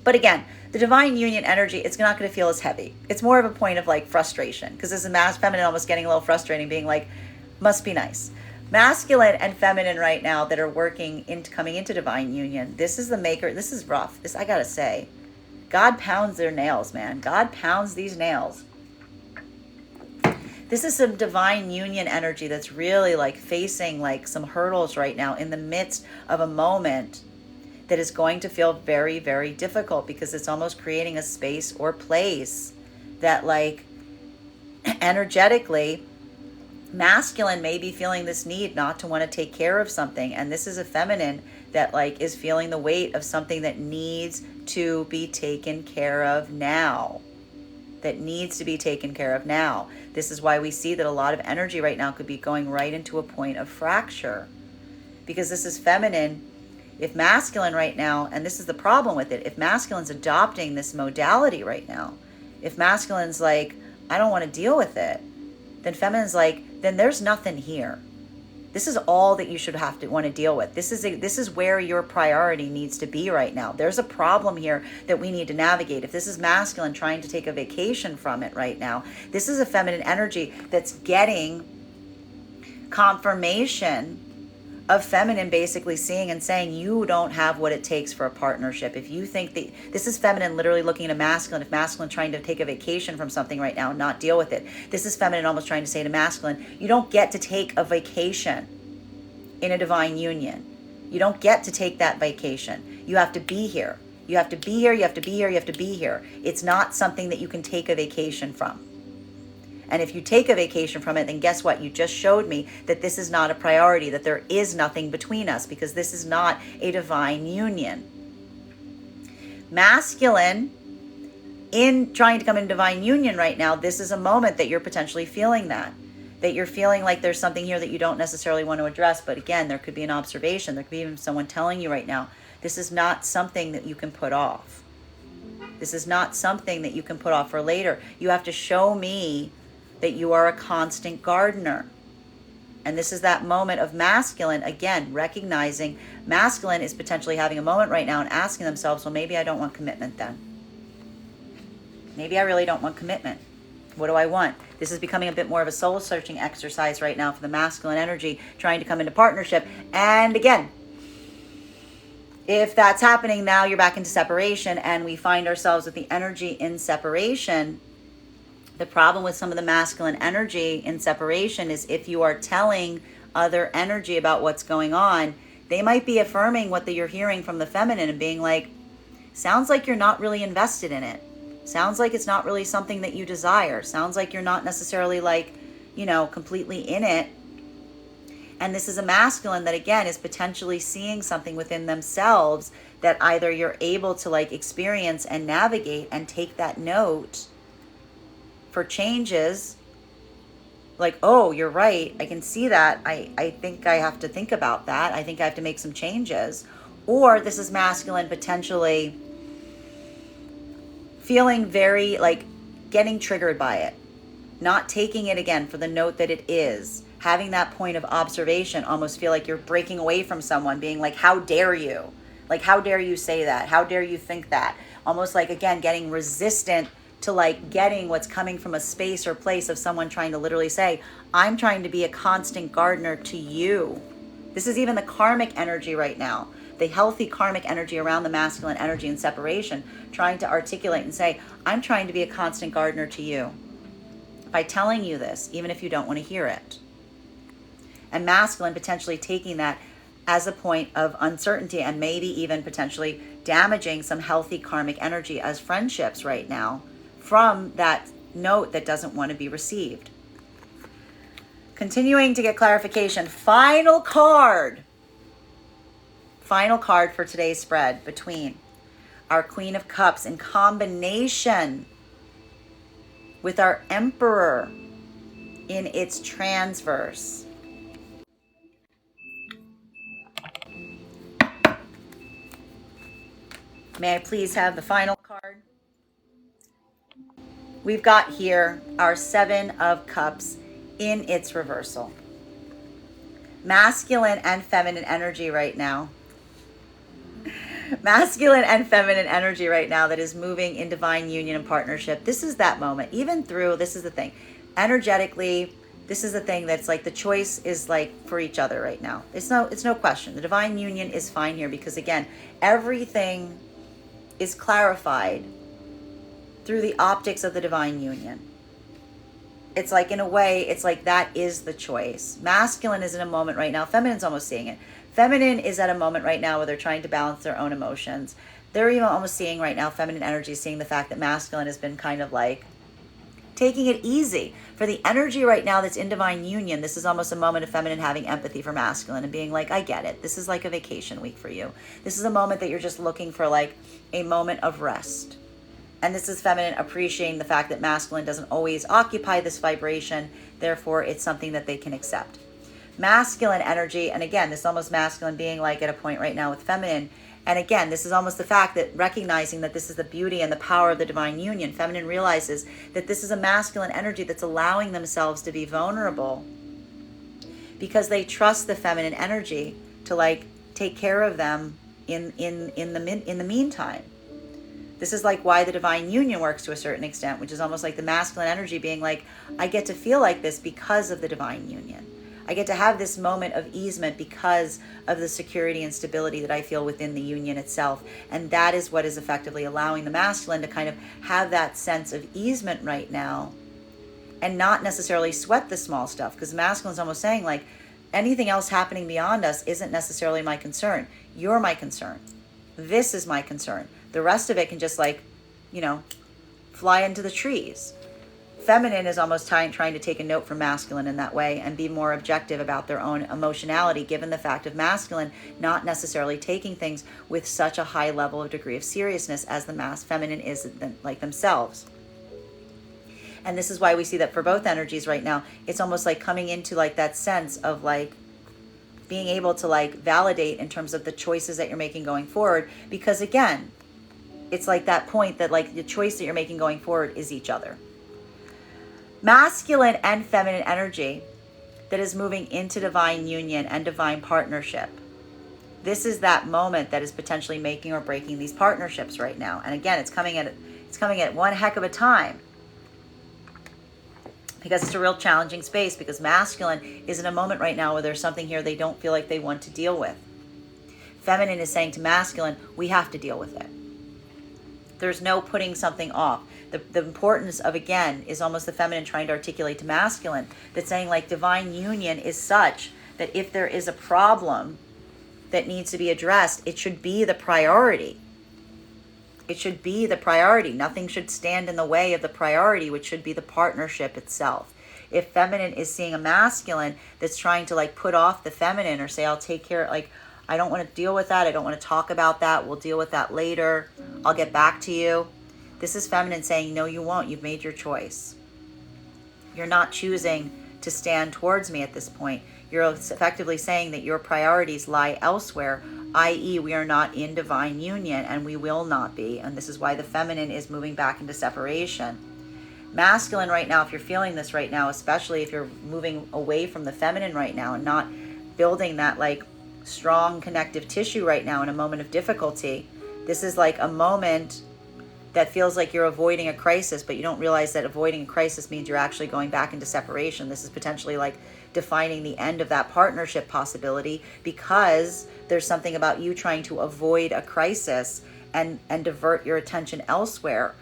But again, the divine union energy, it's not going to feel as heavy. It's more of a point of like frustration because this is feminine almost getting a little frustrating, being like, must be nice. Masculine and feminine right now that are coming into divine union. This is the maker. This is rough. This, I got to say, God pounds their nails, man. God pounds these nails. This is some divine union energy that's really like facing like some hurdles right now in the midst of a moment that is going to feel very, very difficult because it's almost creating a space or place that like energetically masculine may be feeling this need not to want to take care of something. And this is a feminine that like is feeling the weight of something that needs to be taken care of now. That needs to be taken care of now. This is why we see that a lot of energy right now could be going right into a point of fracture. Because this is feminine. If masculine right now, and this is the problem with it, if masculine's adopting this modality right now, if masculine's like, I don't want to deal with it, then feminine's like, then there's nothing here. This is all that you should have to want to deal with. This is where your priority needs to be right now. There's a problem here that we need to navigate. If this is masculine trying to take a vacation from it right now, this is a feminine energy that's getting confirmation of feminine basically seeing and saying, you don't have what it takes for a partnership. If you think that this is feminine literally looking at a masculine, if masculine trying to take a vacation from something right now and not deal with it, this is feminine almost trying to say to masculine, you don't get to take a vacation in a divine union. You don't get to take that vacation. You have to be here. You have to be here. You have to be here. You have to be here. It's not something that you can take a vacation from. And if you take a vacation from it, then guess what? You just showed me that this is not a priority, that there is nothing between us because this is not a divine union. Masculine, in trying to come in divine union right now, this is a moment that you're potentially feeling that you're feeling like there's something here that you don't necessarily want to address. But again, there could be an observation. There could be even someone telling you right now, this is not something that you can put off. This is not something that you can put off for later. You have to show me that you are a constant gardener. And this is that moment of masculine, again, recognizing masculine is potentially having a moment right now and asking themselves, well, maybe I don't want commitment then. Maybe I really don't want commitment. What do I want? This is becoming a bit more of a soul searching exercise right now for the masculine energy, trying to come into partnership. And again, if that's happening now, you're back into separation and we find ourselves with the energy in separation. The problem with some of the masculine energy in separation is if you are telling other energy about what's going on, they might be affirming what you're hearing from the feminine and being like, sounds like you're not really invested in it. Sounds like it's not really something that you desire. Sounds like you're not necessarily like, completely in it. And this is a masculine that, again, is potentially seeing something within themselves that either you're able to like experience and navigate and take that note for changes, like, oh, you're right, I can see that, I think I have to think about that, I think I have to make some changes. Or this is masculine potentially feeling very like getting triggered by it, not taking it again for the note that it is, having that point of observation, almost feel like you're breaking away from someone, being like, how dare you? Like, how dare you say that? How dare you think that? Almost like, again, getting resistant to like getting what's coming from a space or place of someone trying to literally say, I'm trying to be a constant gardener to you. This is even the karmic energy right now, the healthy karmic energy around the masculine energy in separation, trying to articulate and say, I'm trying to be a constant gardener to you by telling you this, even if you don't want to hear it. And masculine potentially taking that as a point of uncertainty and maybe even potentially damaging some healthy karmic energy as friendships right now from that note that doesn't want to be received. Continuing to get clarification. Final card for today's spread between our Queen of Cups in combination with our Emperor in its transverse. May I please have the final card? We've got here our Seven of Cups in its reversal. Masculine and feminine energy right now. Masculine and feminine energy right now that is moving in divine union and partnership. This is that moment. Even through, this is the thing. Energetically, this is the thing that's like the choice is like for each other right now. It's no question. The divine union is fine here because again, everything is clarified through the optics of the divine union. It's like, in a way, it's like that is the choice. Masculine is in a moment right now. Feminine's almost seeing it. Feminine is at a moment right now where they're trying to balance their own emotions. They're even almost seeing right now, feminine energy, seeing the fact that masculine has been kind of like taking it easy. For the energy right now that's in divine union, this is almost a moment of feminine having empathy for masculine and being like, I get it. This is like a vacation week for you. This is a moment that you're just looking for like a moment of rest. And this is feminine appreciating the fact that masculine doesn't always occupy this vibration. Therefore, it's something that they can accept. Masculine energy, and again, this is almost masculine being like at a point right now with feminine. And again, this is almost the fact that recognizing that this is the beauty and the power of the divine union. Feminine realizes that this is a masculine energy that's allowing themselves to be vulnerable because they trust the feminine energy to like take care of them in the meantime. This is like why the divine union works to a certain extent, which is almost like the masculine energy being like, I get to feel like this because of the divine union. I get to have this moment of easement because of the security and stability that I feel within the union itself. And that is what is effectively allowing the masculine to kind of have that sense of easement right now and not necessarily sweat the small stuff. Because the masculine is almost saying like, anything else happening beyond us isn't necessarily my concern. You're my concern. This is my concern. The rest of it can just like, fly into the trees. Feminine is almost trying to take a note from masculine in that way and be more objective about their own emotionality, given the fact of masculine not necessarily taking things with such a high level of degree of seriousness as the feminine is like themselves. And this is why we see that for both energies right now, it's almost like coming into like that sense of like being able to like validate in terms of the choices that you're making going forward. Because again, it's like that point that like the choice that you're making going forward is each other. Masculine and feminine energy that is moving into divine union and divine partnership. This is that moment that is potentially making or breaking these partnerships right now. And again, it's coming at one heck of a time because it's a real challenging space, because masculine is in a moment right now where there's something here they don't feel like they want to deal with. Feminine is saying to masculine, we have to deal with it. There's no putting something off. The importance of, again, is almost the feminine trying to articulate to masculine that saying like divine union is such that if there is a problem that needs to be addressed, it should be the priority. It should be the priority. Nothing should stand in the way of the priority, which should be the partnership itself. If feminine is seeing a masculine that's trying to like put off the feminine or say, I'll take care, like, I don't want to deal with that. I don't want to talk about that. We'll deal with that later. I'll get back to you. This is feminine saying, no, you won't. You've made your choice. You're not choosing to stand towards me at this point. You're effectively saying that your priorities lie elsewhere, i.e. we are not in divine union and we will not be. And this is why the feminine is moving back into separation. Masculine right now, if you're feeling this right now, especially if you're moving away from the feminine right now and not building that like strong connective tissue right now in a moment of difficulty, this is like a moment that feels like you're avoiding a crisis, but you don't realize that avoiding a crisis means you're actually going back into separation. This is potentially like defining the end of that partnership possibility, because there's something about you trying to avoid a crisis and divert your attention elsewhere.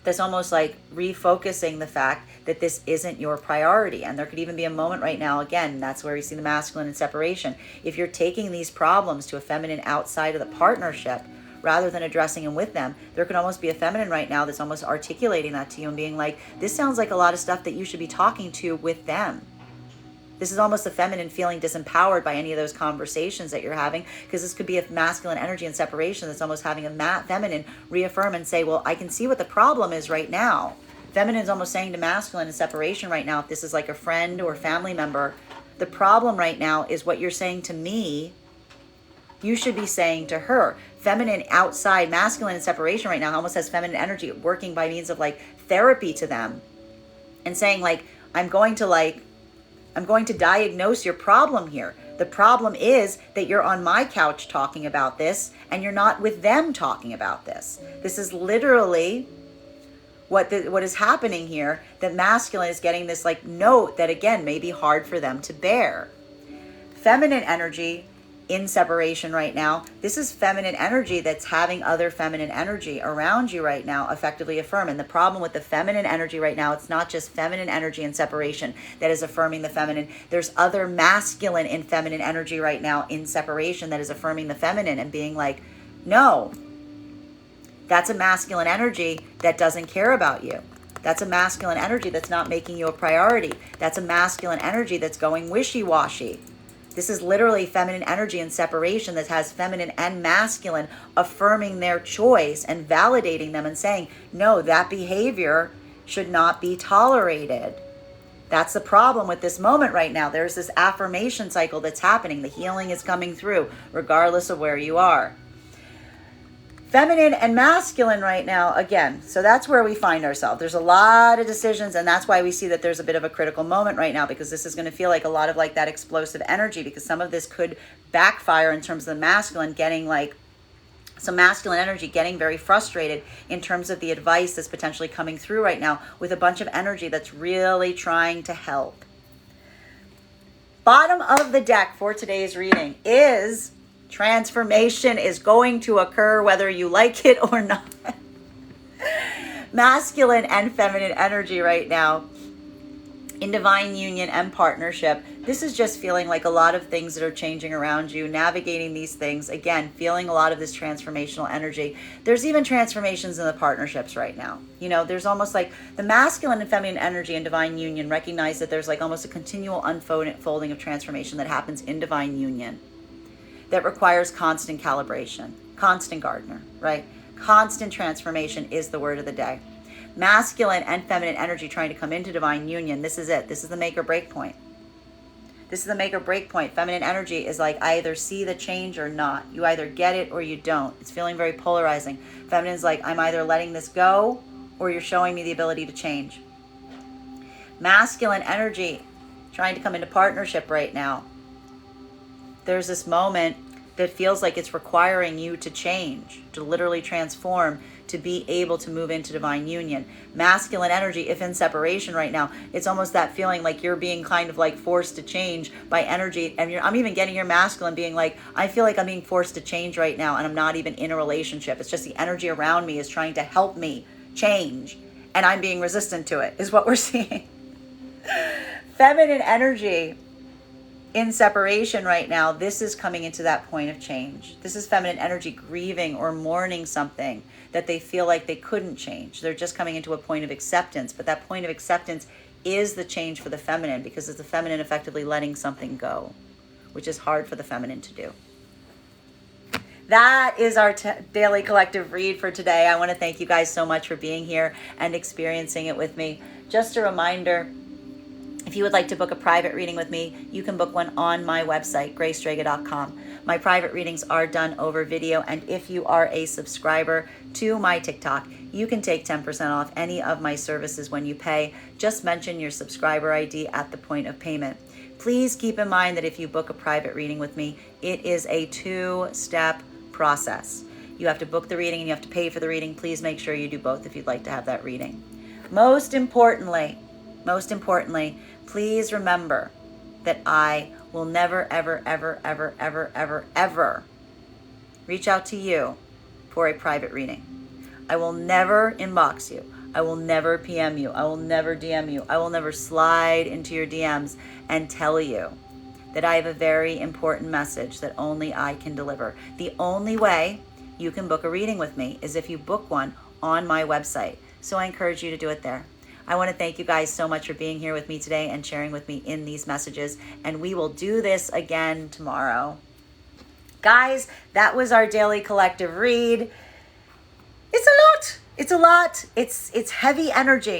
that's almost like refocusing the fact that this isn't your priority. And there could even be a moment right now, again, that's where we see the masculine in separation. If you're taking these problems to a feminine outside of the partnership, rather than addressing them with them, there could almost be a feminine right now that's almost articulating that to you and being like, this sounds like a lot of stuff that you should be talking to with them. This is almost the feminine feeling disempowered by any of those conversations that you're having, because this could be a masculine energy in separation that's almost having a feminine reaffirm and say, well, I can see what the problem is right now. Feminine is almost saying to masculine in separation right now, if this is like a friend or family member, the problem right now is what you're saying to me, you should be saying to her. Feminine outside, masculine in separation right now almost has feminine energy working by means of like therapy to them and saying like, I'm going to diagnose your problem here. The problem is that you're on my couch talking about this and you're not with them talking about this. This is literally what is happening here, that masculine is getting this like note that again may be hard for them to bear. Feminine energy in separation right now, this is feminine energy that's having other feminine energy around you right now effectively affirm. And the problem with the feminine energy right now, it's not just feminine energy in separation that is affirming the feminine. There's other masculine and feminine energy right now in separation that is affirming the feminine and being like, no, that's a masculine energy that doesn't care about you. That's a masculine energy that's not making you a priority. That's a masculine energy that's going wishy-washy. This is literally feminine energy in separation that has feminine and masculine affirming their choice and validating them and saying, no, that behavior should not be tolerated. That's the problem with this moment right now. There's this affirmation cycle that's happening. The healing is coming through regardless of where you are. Feminine and masculine right now, again, so that's where we find ourselves. There's a lot of decisions, and that's why we see that there's a bit of a critical moment right now, because this is going to feel like a lot of like that explosive energy, because some of this could backfire in terms of the masculine getting like some masculine energy getting very frustrated in terms of the advice that's potentially coming through right now with a bunch of energy that's really trying to help. Bottom of the deck for today's reading is transformation is going to occur whether you like it or not. Masculine and feminine energy right now in divine union and partnership. This is just feeling like a lot of things that are changing around you, navigating these things. Again, feeling a lot of this transformational energy. There's even transformations in the partnerships right now. You know, there's almost like the masculine and feminine energy in divine union recognize that there's like almost a continual unfolding of transformation that happens in divine union, that requires constant calibration, constant gardener, right? Constant transformation is the word of the day. Masculine and feminine energy trying to come into divine union. This is it. This is the make or break point. This is the make or break point. Feminine energy is like, I either see the change or not. You either get it or you don't. It's feeling very polarizing. Feminine is like, I'm either letting this go or you're showing me the ability to change. Masculine energy trying to come into partnership right now. There's this moment that feels like it's requiring you to change, to literally transform, to be able to move into divine union. Masculine energy, if in separation right now, it's almost that feeling like you're being kind of like forced to change by energy. And I'm even getting your masculine being like, I feel like I'm being forced to change right now and I'm not even in a relationship. It's just the energy around me is trying to help me change and I'm being resistant to it, is what we're seeing. Feminine energy in separation right now, this is coming into that point of change. This is feminine energy grieving or mourning something that they feel like they couldn't change. They're just coming into a point of acceptance, but that point of acceptance is the change for the feminine, because it's the feminine effectively letting something go, which is hard for the feminine to do. That is our daily collective read for today. I want to thank you guys so much for being here and experiencing it with me. Just a reminder, if you would like to book a private reading with me, you can book one on my website, graystrega.com. My private readings are done over video, and if you are a subscriber to my TikTok, you can take 10% off any of my services when you pay. Just mention your subscriber ID at the point of payment. Please keep in mind that if you book a private reading with me, it is a 2-step process. You have to book the reading and you have to pay for the reading. Please make sure you do both if you'd like to have that reading. Most importantly, please remember that I will never, ever, ever, ever, ever, ever, ever reach out to you for a private reading. I will never inbox you. I will never PM you. I will never DM you. I will never slide into your DMs and tell you that I have a very important message that only I can deliver. The only way you can book a reading with me is if you book one on my website. So I encourage you to do it there. I want to thank you guys so much for being here with me today and sharing with me in these messages. And we will do this again tomorrow. Guys, that was our daily collective read. It's a lot. It's heavy energy.